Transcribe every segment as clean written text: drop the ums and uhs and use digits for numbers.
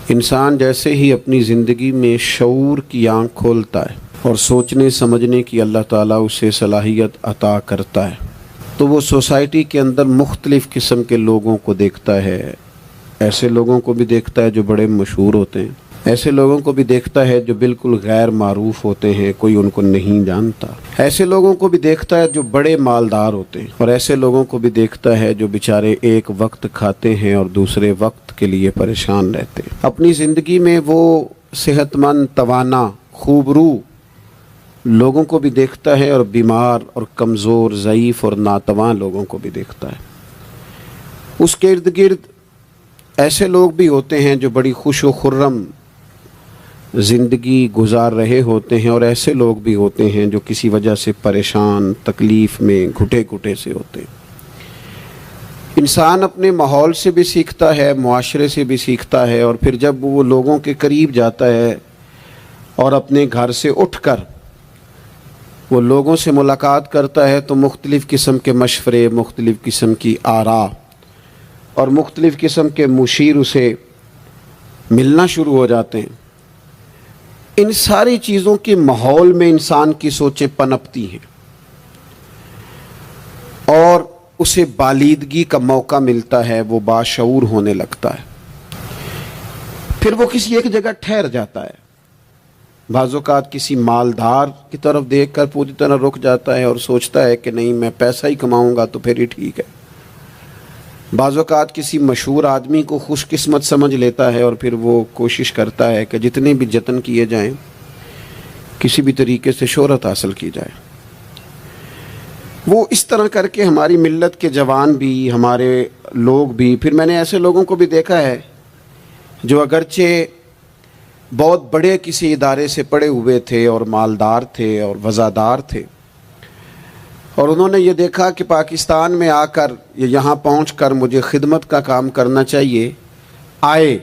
انسان جیسے ہی اپنی زندگی میں شعور کی آنکھ کھولتا ہے اور سوچنے سمجھنے کی اللہ تعالیٰ اسے صلاحیت عطا کرتا ہے تو وہ سوسائٹی کے اندر مختلف قسم کے لوگوں کو دیکھتا ہے۔ ایسے لوگوں کو بھی دیکھتا ہے جو بڑے مشہور ہوتے ہیں، ایسے لوگوں کو بھی دیکھتا ہے جو بالکل غیر معروف ہوتے ہیں، کوئی ان کو نہیں جانتا، ایسے لوگوں کو بھی دیکھتا ہے جو بڑے مالدار ہوتے ہیں، اور ایسے لوگوں کو بھی دیکھتا ہے جو بیچارے ایک وقت کھاتے ہیں اور دوسرے وقت کے لیے پریشان رہتے ہیں۔ اپنی زندگی میں وہ صحت مند، توانا، خوبرو لوگوں کو بھی دیکھتا ہے اور بیمار اور کمزور، ضعیف اور ناتواں لوگوں کو بھی دیکھتا ہے۔ اس کے ارد گرد ایسے لوگ بھی ہوتے ہیں جو بڑی خوش و خرم زندگی گزار رہے ہوتے ہیں، اور ایسے لوگ بھی ہوتے ہیں جو کسی وجہ سے پریشان، تکلیف میں گھٹے گھٹے سے ہوتے ہیں۔ انسان اپنے ماحول سے بھی سیکھتا ہے، معاشرے سے بھی سیکھتا ہے، اور پھر جب وہ لوگوں کے قریب جاتا ہے اور اپنے گھر سے اٹھ کر وہ لوگوں سے ملاقات کرتا ہے تو مختلف قسم کے مشورے، مختلف قسم کی آراء اور مختلف قسم کے مشیر اسے ملنا شروع ہو جاتے ہیں۔ ان ساری چیزوں کے ماحول میں انسان کی سوچیں پنپتی ہیں اور اسے بالیدگی کا موقع ملتا ہے، وہ باشعور ہونے لگتا ہے۔ پھر وہ کسی ایک جگہ ٹھہر جاتا ہے، بعض اوقات کسی مالدار کی طرف دیکھ کر پوری طرح رک جاتا ہے اور سوچتا ہے کہ نہیں، میں پیسہ ہی کماؤں گا تو پھر ہی ٹھیک ہے۔ بعض اوقات کسی مشہور آدمی کو خوش قسمت سمجھ لیتا ہے اور پھر وہ کوشش کرتا ہے کہ جتنے بھی جتن کیے جائیں کسی بھی طریقے سے شہرت حاصل کی جائے۔ وہ اس طرح کر کے ہماری ملت کے جوان بھی، ہمارے لوگ بھی، پھر میں نے ایسے لوگوں کو بھی دیکھا ہے جو اگرچہ بہت بڑے کسی ادارے سے پڑھے ہوئے تھے اور مالدار تھے اور وزادار تھے، اور انہوں نے یہ دیکھا کہ پاکستان میں آ کر یا یہاں پہنچ کر مجھے خدمت کا کام کرنا چاہیے، آئے،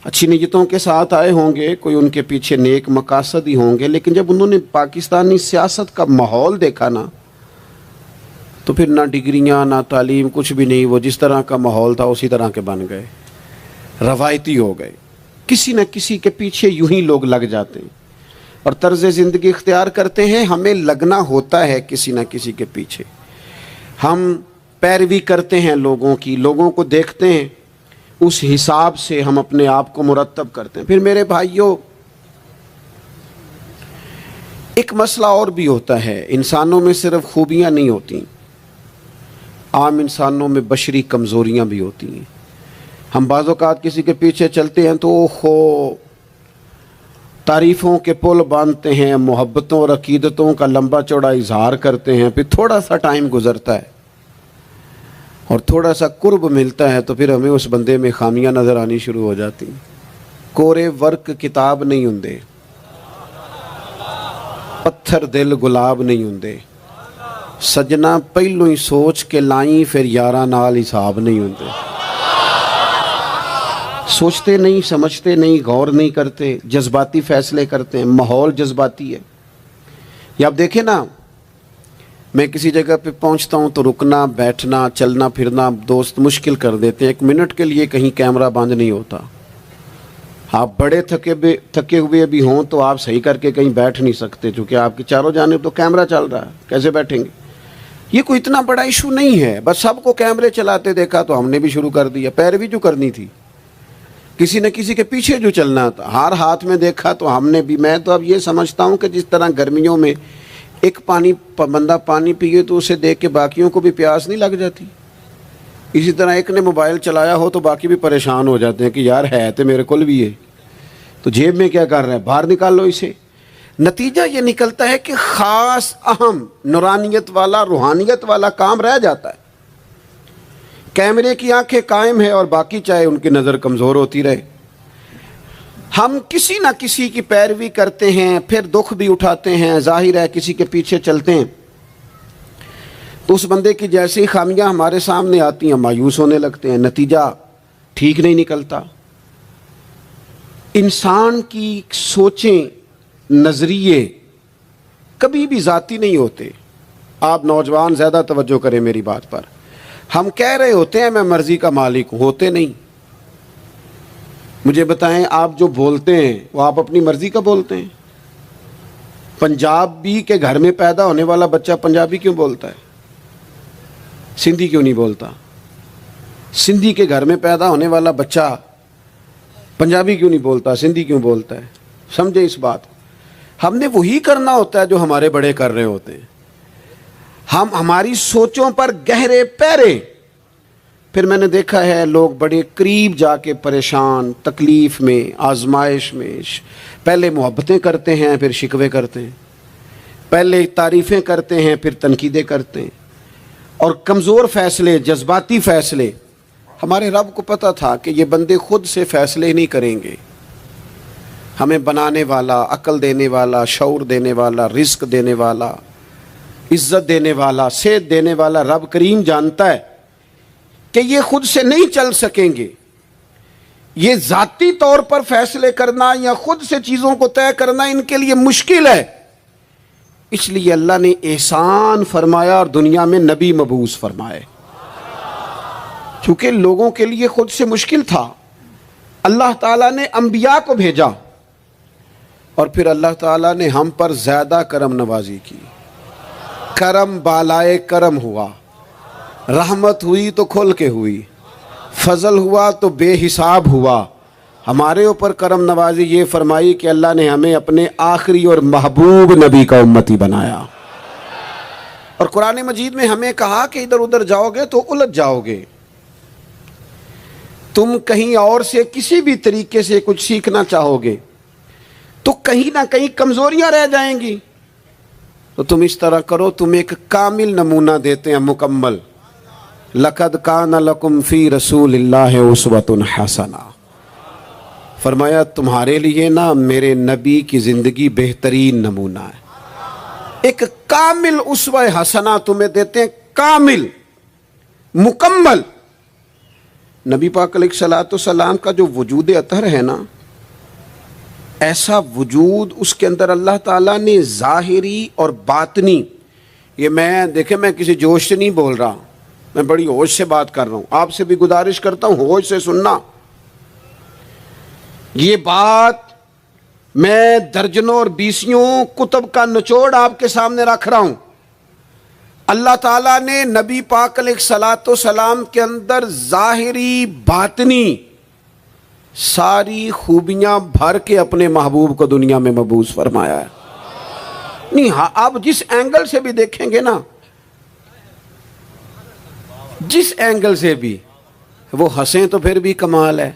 اچھی نیتوں کے ساتھ آئے ہوں گے، کوئی ان کے پیچھے نیک مقاصد ہی ہوں گے، لیکن جب انہوں نے پاکستانی سیاست کا ماحول دیکھا نا تو پھر نہ ڈگریاں نہ تعلیم، کچھ بھی نہیں، وہ جس طرح کا ماحول تھا اسی طرح کے بن گئے، روایتی ہو گئے۔ کسی نہ کسی کے پیچھے یوں ہی لوگ لگ جاتے ہیں اور طرز زندگی اختیار کرتے ہیں۔ ہمیں لگنا ہوتا ہے کسی نہ کسی کے پیچھے، ہم پیروی کرتے ہیں لوگوں کی، لوگوں کو دیکھتے ہیں، اس حساب سے ہم اپنے آپ کو مرتب کرتے ہیں۔ پھر میرے بھائیوں، ایک مسئلہ اور بھی ہوتا ہے، انسانوں میں صرف خوبیاں نہیں ہوتی، عام انسانوں میں بشری کمزوریاں بھی ہوتی ہیں۔ ہم بعض اوقات کسی کے پیچھے چلتے ہیں تو تعریفوں کے پل باندھتے ہیں، محبتوں اور عقیدتوں کا لمبا چوڑا اظہار کرتے ہیں، پھر تھوڑا سا ٹائم گزرتا ہے اور تھوڑا سا قرب ملتا ہے تو پھر ہمیں اس بندے میں خامیاں نظر آنی شروع ہو جاتی ہیں۔ کورے ورک کتاب نہیں ہوندے، پتھر دل گلاب نہیں ہوندے، سجنا پہلو ہی سوچ کے لائیں پھر یاراں نال حساب نہیں ہوندے۔ سوچتے نہیں، سمجھتے نہیں، غور نہیں کرتے، جذباتی فیصلے کرتے ہیں، ماحول جذباتی ہے۔ یا آپ دیکھیں نا، میں کسی جگہ پہ پہنچتا ہوں تو رکنا، بیٹھنا، چلنا پھرنا دوست مشکل کر دیتے ہیں، 1 منٹ کے لیے کہیں کیمرہ بند نہیں ہوتا۔ آپ بڑے تھکے ہوئے بھی ہوں تو آپ صحیح کر کے کہیں بیٹھ نہیں سکتے، چونکہ آپ کی چاروں جانب تو کیمرہ چل رہا ہے، کیسے بیٹھیں گے؟ یہ کوئی اتنا بڑا ایشو نہیں ہے، بس سب کو کیمرے چلاتے دیکھا تو ہم نے بھی شروع کر دیا، پیروی جو کرنی تھی، کسی نہ کسی کے پیچھے جو چلنا تھا، ہار ہاتھ میں دیکھا تو ہم نے بھی۔ میں تو اب یہ سمجھتا ہوں کہ جس طرح گرمیوں میں ایک بندہ پانی پیے تو اسے دیکھ کے باقیوں کو بھی پیاس نہیں لگ جاتی، اسی طرح ایک نے موبائل چلایا ہو تو باقی بھی پریشان ہو جاتے ہیں کہ یار ہے تو میرے کول بھی ہے، تو جیب میں کیا کر رہا ہے، باہر نکال لو اسے۔ نتیجہ یہ نکلتا ہے کہ خاص اہم نورانیت والا، روحانیت والا کام رہ جاتا ہے۔ کیمرے کی آنکھیں قائم ہے اور باقی چاہے ان کی نظر کمزور ہوتی رہے۔ ہم کسی نہ کسی کی پیروی کرتے ہیں، پھر دکھ بھی اٹھاتے ہیں، ظاہر ہے کسی کے پیچھے چلتے ہیں تو اس بندے کی جیسی خامیاں ہمارے سامنے آتی ہیں مایوس ہونے لگتے ہیں، نتیجہ ٹھیک نہیں نکلتا۔ انسان کی سوچیں، نظریے کبھی بھی ذاتی نہیں ہوتے۔ آپ نوجوان زیادہ توجہ کریں میری بات پر، ہم کہہ رہے ہوتے ہیں میں مرضی کا مالک ہوں، ہوتے نہیں۔ مجھے بتائیں آپ جو بولتے ہیں وہ آپ اپنی مرضی کا بولتے ہیں؟ پنجابی کے گھر میں پیدا ہونے والا بچہ پنجابی کیوں بولتا ہے؟ سندھی کیوں نہیں بولتا؟ سندھی کے گھر میں پیدا ہونے والا بچہ پنجابی کیوں نہیں بولتا، سندھی کیوں بولتا ہے؟ سمجھے اس بات کو؟ ہم نے وہی کرنا ہوتا ہے جو ہمارے بڑے کر رہے ہوتے ہیں. ہم ہماری سوچوں پر گہرے پیرے. پھر میں نے دیکھا ہے لوگ بڑے قریب جا کے پریشان، تکلیف میں، آزمائش میں، پہلے محبتیں کرتے ہیں پھر شکوے کرتے ہیں، پہلے تعریفیں کرتے ہیں پھر تنقیدیں کرتے ہیں، اور کمزور فیصلے، جذباتی فیصلے. ہمارے رب کو پتہ تھا کہ یہ بندے خود سے فیصلے نہیں کریں گے. ہمیں بنانے والا، عقل دینے والا، شعور دینے والا، رزق دینے والا، عزت دینے والا، صحت دینے والا رب کریم جانتا ہے کہ یہ خود سے نہیں چل سکیں گے. یہ ذاتی طور پر فیصلے کرنا یا خود سے چیزوں کو طے کرنا ان کے لیے مشکل ہے. اس لیے اللہ نے احسان فرمایا اور دنیا میں نبی مبعوث فرمائے. چونکہ لوگوں کے لیے خود سے مشکل تھا، اللہ تعالیٰ نے انبیاء کو بھیجا، اور پھر اللہ تعالیٰ نے ہم پر زیادہ کرم نوازی کی. کرم بالائے کرم ہوا، رحمت ہوئی تو کھل کے ہوئی، فضل ہوا تو بے حساب ہوا. ہمارے اوپر کرم نوازی یہ فرمائی کہ اللہ نے ہمیں اپنے آخری اور محبوب نبی کا امتی بنایا. اور قرآن مجید میں ہمیں کہا کہ ادھر ادھر جاؤ گے تو الجھ جاؤ گے. تم کہیں اور سے کسی بھی طریقے سے کچھ سیکھنا چاہو گے تو کہیں نہ کہیں کمزوریاں رہ جائیں گی. تو تم اس طرح کرو، تم ایک کامل نمونہ دیتے ہیں، مکمل. لَقَدْ كَانَ لَكُمْ فِي رَسُولِ اللَّهِ أُسْوَةٌ حَسَنَةٌ. فرمایا تمہارے لیے نا میرے نبی کی زندگی بہترین نمونہ ہے. ایک کامل اسوہ حسنہ تمہیں دیتے ہیں، کامل، مکمل. نبی پاک علیہ الصلوۃ والسلام کا جو وجود اطہر ہے نا، ایسا وجود اس کے اندر اللہ تعالیٰ نے ظاہری اور باطنی. یہ دیکھیں میں کسی جوش سے نہیں بول رہا، میں بڑی ہوش سے بات کر رہا ہوں. آپ سے بھی گزارش کرتا ہوں ہوش سے سننا. یہ بات میں درجنوں اور بیسیوں کتب کا نچوڑ آپ کے سامنے رکھ رہا ہوں. اللہ تعالیٰ نے نبی پاک علیہ الصلوۃ والسلام کے اندر ظاہری باطنی ساری خوبیاں بھر کے اپنے محبوب کو دنیا میں مبعوث فرمایا ہے. نہیں ہاں، آپ جس اینگل سے بھی دیکھیں گے نا، جس اینگل سے بھی وہ ہنسیں تو پھر بھی کمال ہے.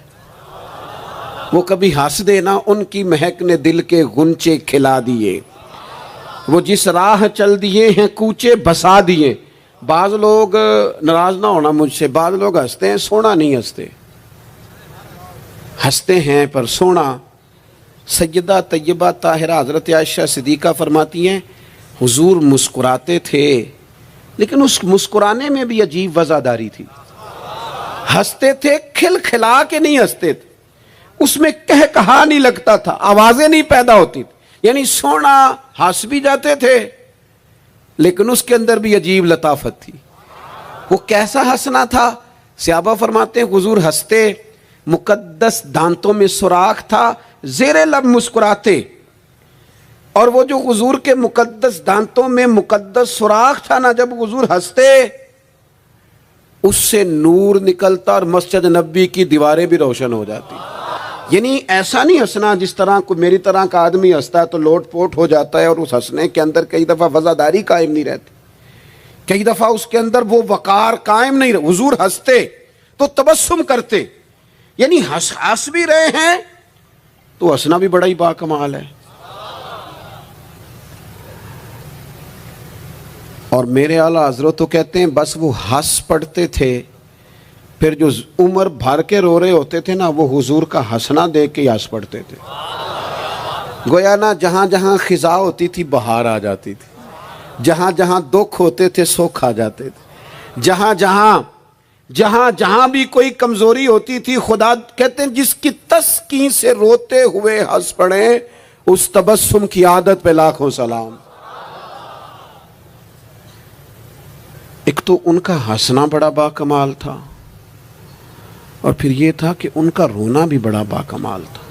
وہ کبھی ہنس دے نا، ان کی مہک نے دل کے غنچے کھلا دیے. وہ جس راہ چل دیے ہیں کوچے بسا دیے. بعض لوگ ناراض نہ ہونا مجھ سے، بعض لوگ ہنستے ہیں، سونا نہیں ہنستے. ہنستے ہیں پر سونا. سیدہ طیبہ طاہرہ حضرت عائشہ صدیقہ فرماتی ہیں حضور مسکراتے تھے لیکن اس مسکرانے میں بھی عجیب وزاداری تھی. ہنستے تھے کھل کھلا کے نہیں ہنستے تھے، اس میں کہا نہیں لگتا تھا، آوازیں نہیں پیدا ہوتی تھی. یعنی سونا ہنس بھی جاتے تھے لیکن اس کے اندر بھی عجیب لطافت تھی. وہ کیسا ہنسنا تھا؟ صحابہ فرماتے ہیں حضور ہنستے، مقدس دانتوں میں سوراخ تھا، زیر لب مسکراتے. اور وہ جو حضور کے مقدس دانتوں میں مقدس سوراخ تھا نا، جب حضور ہنستے اس سے نور نکلتا اور مسجد نبی کی دیواریں بھی روشن ہو جاتی. یعنی ایسا نہیں ہنسنا جس طرح کو میری طرح کا آدمی ہنستا ہے تو لوٹ پوٹ ہو جاتا ہے اور اس ہنسنے کے اندر کئی دفعہ وزاداری قائم نہیں رہتی، کئی دفعہ اس کے اندر وہ وقار قائم نہیں رہتا. حضور ہنستے تو تبسم کرتے، یعنی ہنس بھی رہے ہیں تو ہنسنا بھی بڑا ہی باکمال ہے. اور میرے اعلیٰ حضرت تو کہتے ہیں بس وہ ہنس پڑتے تھے، پھر جو عمر بھر کے رو رہے ہوتے تھے نا، وہ حضور کا ہنسنا دیکھ کے ہنس پڑتے تھے. گویا نا جہاں جہاں خزاں ہوتی تھی بہار آ جاتی تھی، جہاں جہاں دکھ ہوتے تھے سکھ آ جاتے تھے، جہاں جہاں بھی کوئی کمزوری ہوتی تھی، خدا کہتے ہیں جس کی تسکین سے روتے ہوئے ہنس پڑے اس تبسم کی عادت پہ لاکھوں سلام. ایک تو ان کا ہنسنا بڑا باکمال تھا، اور پھر یہ تھا کہ ان کا رونا بھی بڑا باکمال تھا،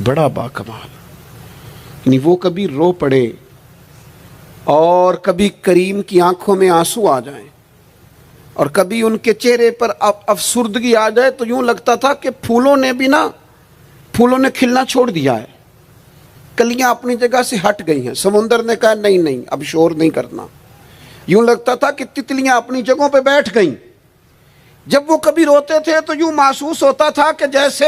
بڑا باکمال. یعنی وہ کبھی رو پڑے اور کبھی کریم کی آنکھوں میں آنسو آ جائیں اور کبھی ان کے چہرے پر افسردگی آ جائے تو یوں لگتا تھا کہ پھولوں نے کھلنا چھوڑ دیا ہے، کلیاں اپنی جگہ سے ہٹ گئی ہیں. سمندر نے کہا نہیں اب شور نہیں کرنا. یوں لگتا تھا کہ تتلیاں اپنی جگہوں پہ بیٹھ گئیں. جب وہ کبھی روتے تھے تو یوں محسوس ہوتا تھا کہ جیسے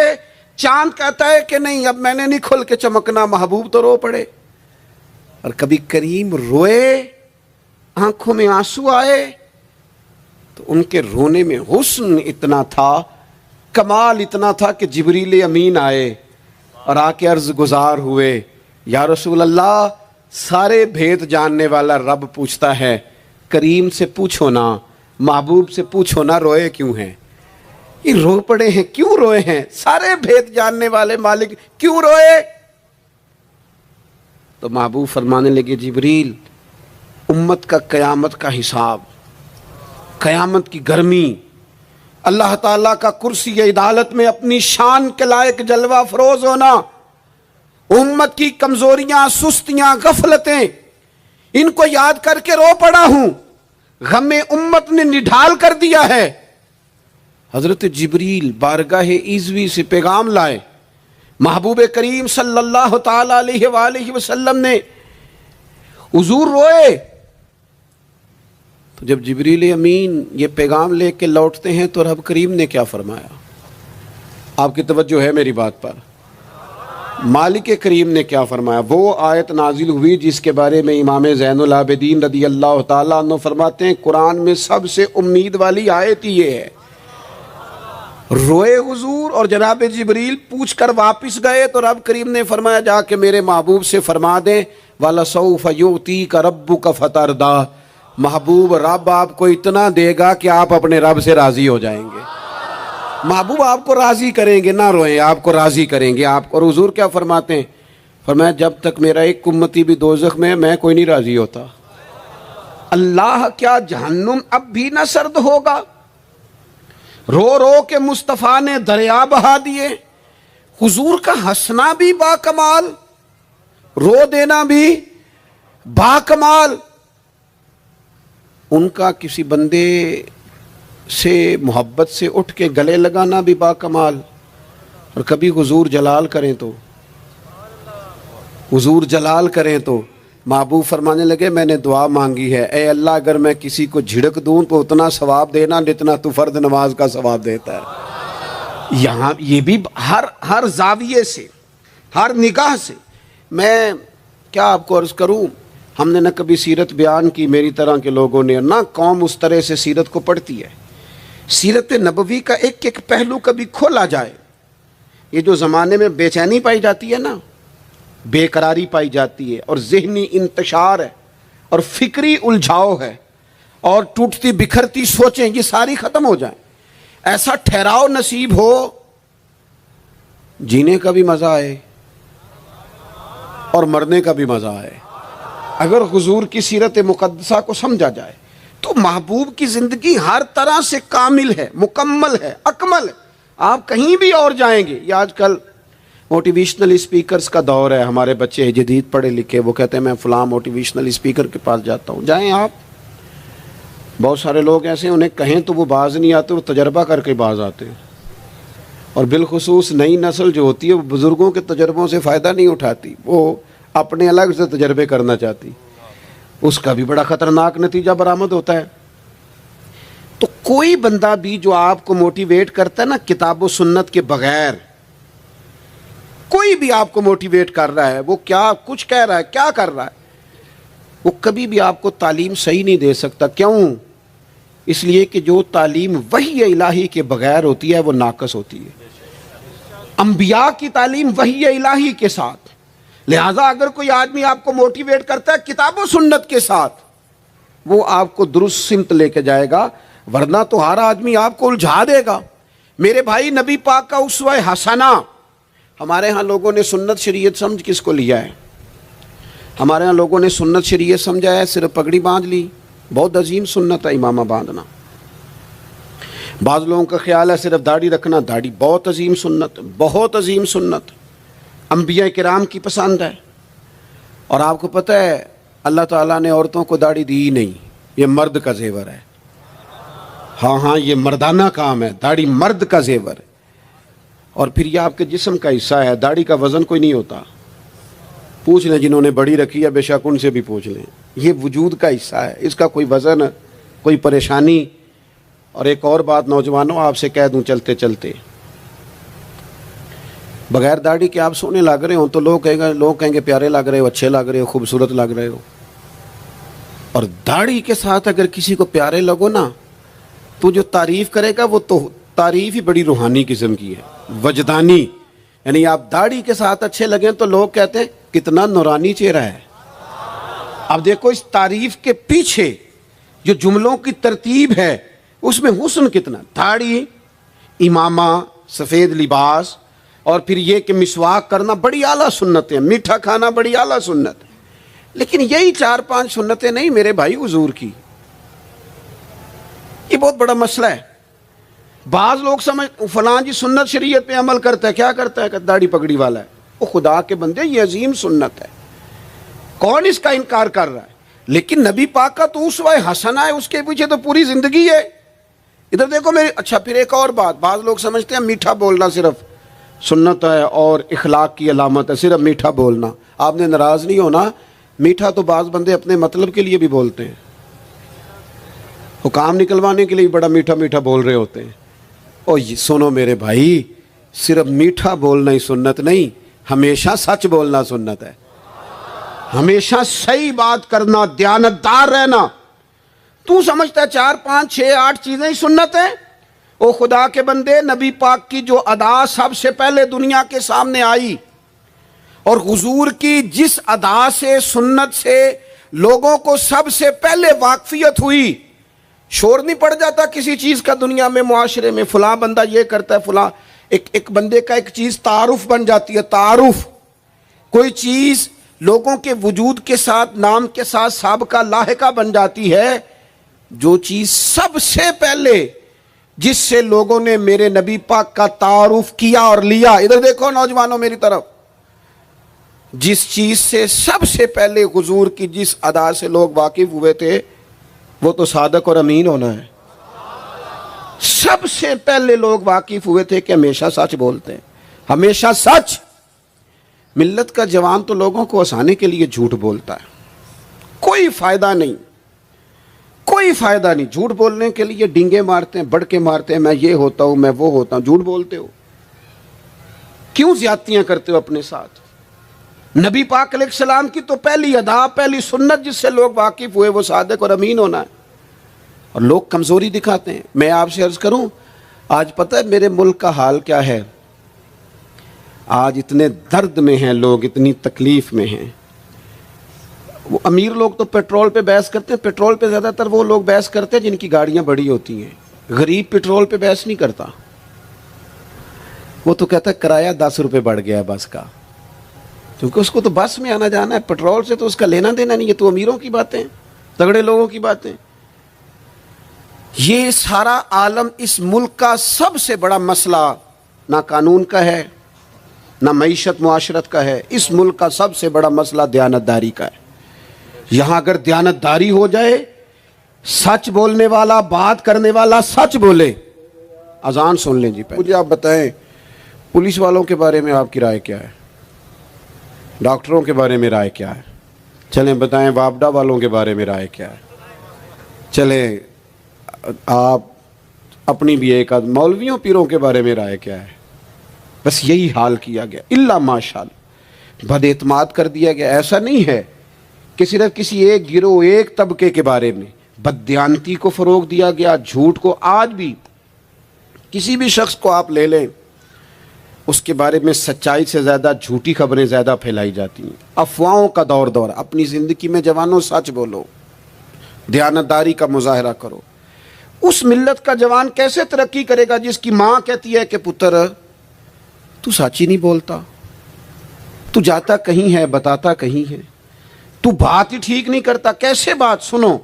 چاند کہتا ہے کہ نہیں اب میں نے نہیں کھل کے چمکنا، محبوب تو رو پڑے. اور کبھی کریم روئے، آنکھوں میں آنسو آئے تو ان کے رونے میں حسن اتنا تھا، کمال اتنا تھا کہ جبریل امین آئے اور آ کے عرض گزار ہوئے، یا رسول اللہ سارے بھید جاننے والا رب پوچھتا ہے کریم سے پوچھو نا، محبوب سے پوچھو نا روئے کیوں ہیں؟ یہ رو پڑے ہیں، کیوں روئے ہیں؟ سارے بھید جاننے والے مالک کیوں روئے؟ تو محبوب فرمانے لگے جبریل، امت کا قیامت کا حساب، قیامت کی گرمی، اللہ تعالیٰ کا کرسی عدالت میں اپنی شان کے لائق جلوہ افروز ہونا، امت کی کمزوریاں، سستیاں، غفلتیں، ان کو یاد کر کے رو پڑا ہوں، غم امت نے نڈھال کر دیا ہے. حضرت جبریل بارگاہ ایزوی سے پیغام لائے، محبوب کریم صلی اللہ تعالی علیہ وآلہ وسلم نے حضور روئے. تو جب جبریل امین یہ پیغام لے کے لوٹتے ہیں تو رب کریم نے کیا فرمایا؟ آپ کی توجہ ہے میری بات پر؟ مالک کریم نے کیا فرمایا؟ وہ آیت نازل ہوئی جس کے بارے میں امام زین العابدین رضی اللہ تعالیٰ عنہ فرماتے ہیں قرآن میں سب سے امید والی آیت یہ ہے. روئے حضور اور جناب جبریل پوچھ کر واپس گئے تو رب کریم نے فرمایا جا کے میرے محبوب سے فرما دیں وَلَسَوْفَ يُؤْتِيكَ رَبُّكَ فَتَرْضَىٰ، محبوب رب آپ کو اتنا دے گا کہ آپ اپنے رب سے راضی ہو جائیں گے. محبوب آپ کو راضی کریں گے، نہ روئیں، آپ کو راضی کریں گے آپ کو. اور حضور کیا فرماتے ہیں؟ فرمایا جب تک میرا ایک امتی بھی دوزخ میں میں کوئی نہیں راضی ہوتا. اللہ کیا جہنم اب بھی نہ سرد ہوگا؟ رو رو کے مصطفیٰ نے دریا بہا دیے. حضور کا ہنسنا بھی با کمال، رو دینا بھی با کمال. ان کا کسی بندے سے محبت سے اٹھ کے گلے لگانا بھی با کمال. اور کبھی حضور جلال کریں تو محبوب فرمانے لگے میں نے دعا مانگی ہے، اے اللہ اگر میں کسی کو جھڑک دوں تو اتنا ثواب دینا جتنا تو فرد نماز کا ثواب دیتا ہے. یہاں یہ بھی ہر زاویے سے، ہر نگاہ سے. میں کیا آپ کو عرض کروں، ہم نے نہ کبھی سیرت بیان کی میری طرح کے لوگوں نے، نہ قوم اس طرح سے سیرت کو پڑھتی ہے. سیرت نبوی کا ایک ایک پہلو کبھی کھولا جائے. یہ جو زمانے میں بے چینی پائی جاتی ہے نا، بے قراری پائی جاتی ہے اور ذہنی انتشار ہے اور فکری الجھاؤ ہے اور ٹوٹتی بکھرتی سوچیں، یہ ساری ختم ہو جائیں. ایسا ٹھہراؤ نصیب ہو، جینے کا بھی مزہ آئے اور مرنے کا بھی مزہ آئے. اگر حضور کی سیرت مقدسہ کو سمجھا جائے تو محبوب کی زندگی ہر طرح سے کامل ہے، مکمل ہے، اکمل ہے. آپ کہیں بھی اور جائیں گے. یہ آج کل موٹیویشنل اسپیکرز کا دور ہے. ہمارے بچے جدید پڑھے لکھے، وہ کہتے ہیں میں فلاں موٹیویشنل اسپیکر کے پاس جاتا ہوں. جائیں آپ. بہت سارے لوگ ایسے انہیں کہیں تو وہ باز نہیں آتے، وہ تجربہ کر کے باز آتے ہیں. اور بالخصوص نئی نسل جو ہوتی ہے وہ بزرگوں کے تجربوں سے فائدہ نہیں اٹھاتی، وہ اپنے الگ سے تجربے کرنا چاہتی. اس کا بھی بڑا خطرناک نتیجہ برآمد ہوتا ہے. تو کوئی بندہ بھی جو آپ کو موٹیویٹ کرتا ہے نا کتاب و سنت کے بغیر، کوئی بھی آپ کو موٹیویٹ کر رہا ہے، وہ کیا کچھ کہہ رہا ہے، کیا کر رہا ہے، وہ کبھی بھی آپ کو تعلیم صحیح نہیں دے سکتا. کیوں؟ اس لیے کہ جو تعلیم وحی الہی کے بغیر ہوتی ہے وہ ناقص ہوتی ہے. انبیاء کی تعلیم وحی الہی کے ساتھ. لہٰذا اگر کوئی آدمی آپ کو موٹیویٹ کرتا ہے کتاب و سنت کے ساتھ، وہ آپ کو درست سمت لے کے جائے گا، ورنہ تو ہر آدمی آپ کو الجھا دے گا. میرے بھائی، نبی پاک کا اسوہ حسنہ. ہمارے ہاں لوگوں نے سنت شریعت سمجھ کس کو لیا ہے؟ ہمارے ہاں لوگوں نے سنت شریعت سمجھا ہے صرف پگڑی باندھ لی. بہت عظیم سنت ہے امامہ باندھنا. بعض لوگوں کا خیال ہے صرف داڑھی رکھنا، داڑھی بہت عظیم سنت، بہت عظیم سنت، انبیاء کرام کی پسند ہے۔ اور آپ کو پتہ ہے اللہ تعالیٰ نے عورتوں کو داڑھی دی ہی نہیں، یہ مرد کا زیور ہے۔ ہاں یہ مردانہ کام ہے، داڑھی مرد کا زیور ہے۔ اور پھر یہ آپ کے جسم کا حصہ ہے، داڑھی کا وزن کوئی نہیں ہوتا۔ پوچھ لیں جنہوں نے بڑی رکھی ہے، بے شک ان سے بھی پوچھ لیں، یہ وجود کا حصہ ہے، اس کا کوئی وزن، کوئی پریشانی۔ اور ایک اور بات نوجوانوں آپ سے کہہ دوں چلتے چلتے، بغیر داڑھی کے آپ سونے لگ رہے ہوں تو لوگ کہیں گے پیارے لگ رہے ہو، اچھے لگ رہے ہو، خوبصورت لگ رہے ہو۔ اور داڑھی کے ساتھ اگر کسی کو پیارے لگو نا تو جو تعریف کرے گا وہ تو تعریف ہی بڑی روحانی قسم کی ہے، وجدانی۔ یعنی آپ داڑھی کے ساتھ اچھے لگیں تو لوگ کہتے ہیں کتنا نورانی چہرہ ہے۔ اب دیکھو اس تعریف کے پیچھے جو جملوں کی ترتیب ہے اس میں حسن کتنا، داڑھی، امامہ، سفید لباس، اور پھر یہ کہ مسواک کرنا بڑی اعلیٰ سنت ہے، میٹھا کھانا بڑی اعلیٰ سنت ہے۔ لیکن یہی 4-5 سنتیں نہیں میرے بھائی حضور کی، یہ بہت بڑا مسئلہ ہے۔ بعض لوگ سمجھ فلاں جی سنت شریعت پہ عمل کرتا ہے، کیا کرتا ہے کہ داڑھی پگڑی والا ہے۔ وہ خدا کے بندے یہ عظیم سنت ہے، کون اس کا انکار کر رہا ہے؟ لیکن نبی پاک کا تو اسوہ حسنہ ہے، اس کے پیچھے تو پوری زندگی ہے۔ ادھر دیکھو میری۔ اچھا پھر ایک اور بات، بعض لوگ سمجھتے ہیں میٹھا بولنا صرف سنت ہے اور اخلاق کی علامت ہے، صرف میٹھا بولنا۔ آپ نے ناراض نہیں ہونا، میٹھا تو بعض بندے اپنے مطلب کے لیے بھی بولتے ہیں، حکام نکلوانے کے لیے بڑا میٹھا میٹھا بول رہے ہوتے ہیں۔ اور یہ سنو میرے بھائی، صرف میٹھا بولنا ہی سنت نہیں، ہمیشہ سچ بولنا سنت ہے، ہمیشہ صحیح بات کرنا، دیانتدار رہنا۔ تو سمجھتا ہے 4-5-6-8 چیزیں ہی سنت ہیں؟ او خدا کے بندے، نبی پاک کی جو ادا سب سے پہلے دنیا کے سامنے آئی اور حضور کی جس ادا سے، سنت سے لوگوں کو سب سے پہلے واقفیت ہوئی، شور نہیں پڑ جاتا کسی چیز کا دنیا میں، معاشرے میں فلاں بندہ یہ کرتا ہے، فلاں ایک بندے کا ایک چیز تعارف بن جاتی ہے۔ تعارف، کوئی چیز لوگوں کے وجود کے ساتھ، نام کے ساتھ سابقہ لاحقہ بن جاتی ہے۔ جو چیز سب سے پہلے جس سے لوگوں نے میرے نبی پاک کا تعارف کیا اور لیا، ادھر دیکھو نوجوانوں میری طرف، جس چیز سے سب سے پہلے حضور کی جس ادا سے لوگ واقف ہوئے تھے وہ تو صادق اور امین ہونا ہے۔ سب سے پہلے لوگ واقف ہوئے تھے کہ ہمیشہ سچ بولتے ہیں، ہمیشہ سچ۔ ملت کا جوان تو لوگوں کو ہنسانے کے لیے جھوٹ بولتا ہے، کوئی فائدہ نہیں، کوئی فائدہ نہیں۔ جھوٹ بولنے کے لیے ڈنگے مارتے ہیں، بڑھ کے مارتے ہیں، میں یہ ہوتا ہوں، میں وہ ہوتا ہوں۔ جھوٹ بولتے ہو، کیوں زیادتیاں کرتے ہو اپنے ساتھ؟ نبی پاک علیہ السلام کی تو پہلی ادا، پہلی سنت جس سے لوگ واقف ہوئے وہ صادق اور امین ہونا ہے، اور لوگ کمزوری دکھاتے ہیں۔ میں آپ سے عرض کروں، آج پتہ ہے میرے ملک کا حال کیا ہے؟ آج اتنے درد میں ہیں لوگ، اتنی تکلیف میں ہیں۔ وہ امیر لوگ تو پیٹرول پہ بحث کرتے ہیں، پیٹرول پہ زیادہ تر وہ لوگ بحث کرتے ہیں جن کی گاڑیاں بڑی ہوتی ہیں۔ غریب پیٹرول پہ بحث نہیں کرتا، وہ تو کہتا ہے کرایہ 10 روپے بڑھ گیا ہے بس کا، کیونکہ اس کو تو بس میں آنا جانا ہے، پیٹرول سے تو اس کا لینا دینا نہیں ہے۔ تو امیروں کی باتیں، تگڑے لوگوں کی باتیں۔ یہ سارا عالم اس ملک کا سب سے بڑا مسئلہ نہ قانون کا ہے، نہ معیشت معاشرت کا ہے، اس ملک کا سب سے بڑا مسئلہ دیانتداری کا ہے۔ یہاں اگر دیانتداری ہو جائے، سچ بولنے والا، بات کرنے والا سچ بولے۔ اذان سن لیں جی، مجھے آپ بتائیں پولیس والوں کے بارے میں آپ کی رائے کیا ہے؟ ڈاکٹروں کے بارے میں رائے کیا ہے؟ چلیں بتائیں وابڈا والوں کے بارے میں رائے کیا ہے؟ چلیں آپ اپنی بھی ایک آدھ مولویوں پیروں کے بارے میں رائے کیا ہے؟ بس یہی حال کیا گیا، الا ماشاءاللہ بد اعتماد کر دیا گیا۔ ایسا نہیں ہے کہ صرف کسی ایک گروہ، ایک طبقے کے بارے میں بددیانتی کو فروغ دیا گیا، جھوٹ کو۔ آج بھی کسی بھی شخص کو آپ لے لیں، اس کے بارے میں سچائی سے زیادہ جھوٹی خبریں زیادہ پھیلائی جاتی ہیں۔ افواہوں کا دور۔ اپنی زندگی میں جوانوں سچ بولو، دیانتداری کا مظاہرہ کرو۔ اس ملت کا جوان کیسے ترقی کرے گا جس کی ماں کہتی ہے کہ پتر تو سچ ہی نہیں بولتا، تو جاتا کہیں ہے بتاتا کہیں ہے، تو بات ہی ٹھیک نہیں کرتا۔ کیسے بات؟ سنو،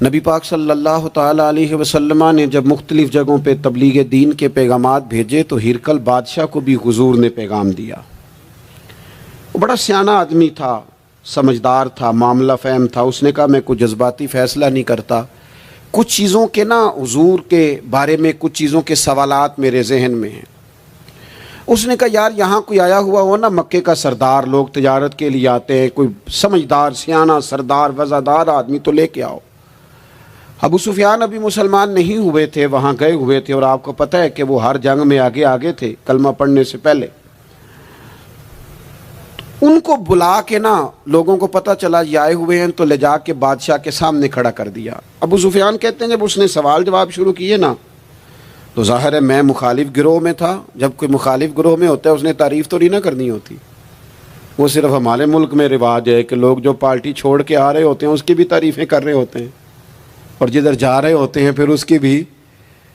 نبی پاک صلی اللہ تعالیٰ علیہ وسلم نے جب مختلف جگہوں پہ تبلیغ دین کے پیغامات بھیجے تو ہرقل بادشاہ کو بھی حضور نے پیغام دیا. وہ بڑا سیانہ آدمی تھا، سمجھدار تھا، معاملہ فہم تھا. اس نے کہا میں کوئی جذباتی فیصلہ نہیں کرتا، کچھ چیزوں کے حضور کے بارے میں کچھ چیزوں کے سوالات میرے ذہن میں ہیں. اس نے کہا یار یہاں کوئی آیا ہوا ہو نا، مکے کا سردار، لوگ تجارت کے لیے آتے ہیں، کوئی سمجھدار سیانہ سردار وزادار آدمی تو لے کے آؤ. ابو سفیان ابھی مسلمان نہیں ہوئے تھے، وہاں گئے ہوئے تھے، اور آپ کو پتہ ہے کہ وہ ہر جنگ میں آگے تھے کلمہ پڑھنے سے پہلے. ان کو بلا کے لوگوں کو پتہ چلا یہ آئے ہوئے ہیں تو لے جا کے بادشاہ کے سامنے کھڑا کر دیا. ابو سفیان کہتے ہیں جب اس نے سوال جواب شروع کیے تو ظاہر ہے میں مخالف گروہ میں تھا. جب کوئی مخالف گروہ میں ہوتا ہے اس نے تعریف تو نہیں کرنی ہوتی. وہ صرف ہمارے ملک میں رواج ہے کہ لوگ جو پارٹی چھوڑ کے آ رہے ہوتے ہیں اس کی بھی تعریفیں کر رہے ہوتے ہیں، اور جدھر جا رہے ہوتے ہیں پھر اس کی بھی.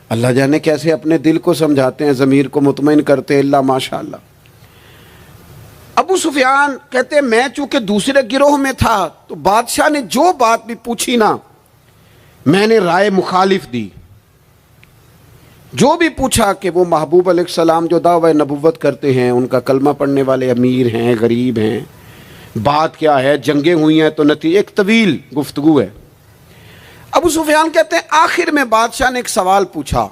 اللہ جانے کیسے اپنے دل کو سمجھاتے ہیں، ضمیر کو مطمئن کرتے ہیں، اللہ ماشاء اللہ. ابو سفیان کہتے ہیں میں چونکہ دوسرے گروہ میں تھا تو بادشاہ نے جو بات بھی پوچھی میں نے رائے مخالف دی. جو بھی پوچھا کہ وہ محبوب علیہ السلام جو دعوی نبوت کرتے ہیں، ان کا کلمہ پڑھنے والے امیر ہیں، غریب ہیں، بات کیا ہے، جنگیں ہوئی ہیں، تو نتیجہ ایک طویل گفتگو ہے. ابو سفیان کہتے ہیں آخر میں بادشاہ نے ایک سوال پوچھا،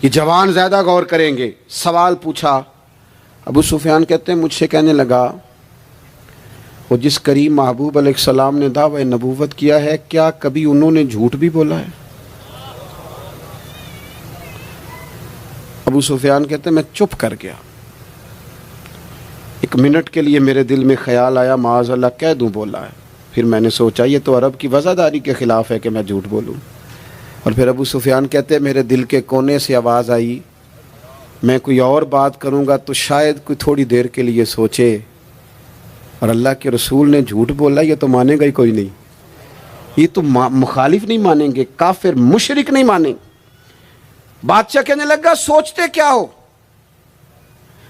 یہ جوان زیادہ غور کریں گے. سوال پوچھا، ابو سفیان کہتے ہیں مجھ سے کہنے لگا وہ جس کریم محبوب علیہ السلام نے دعوی نبوت کیا ہے کیا کبھی انہوں نے جھوٹ بھی بولا ہے؟ ابو سفیان کہتے ہیں میں چپ کر گیا. ایک منٹ کے لیے میرے دل میں خیال آیا معاذ اللہ کہہ دوں بولا ہے. پھر میں نے سوچا یہ تو عرب کی وفاداری کے خلاف ہے کہ میں جھوٹ بولوں. اور پھر ابو سفیان کہتے ہیں میرے دل کے کونے سے آواز آئی میں کوئی اور بات کروں گا تو شاید کوئی تھوڑی دیر کے لیے سوچے، اور اللہ کے رسول نے جھوٹ بولا یہ تو مانے گا ہی کوئی نہیں، یہ تو مخالف نہیں مانیں گے، کافر مشرک نہیں مانیں گے. بادشاہ کہنے لگا سوچتے کیا ہو،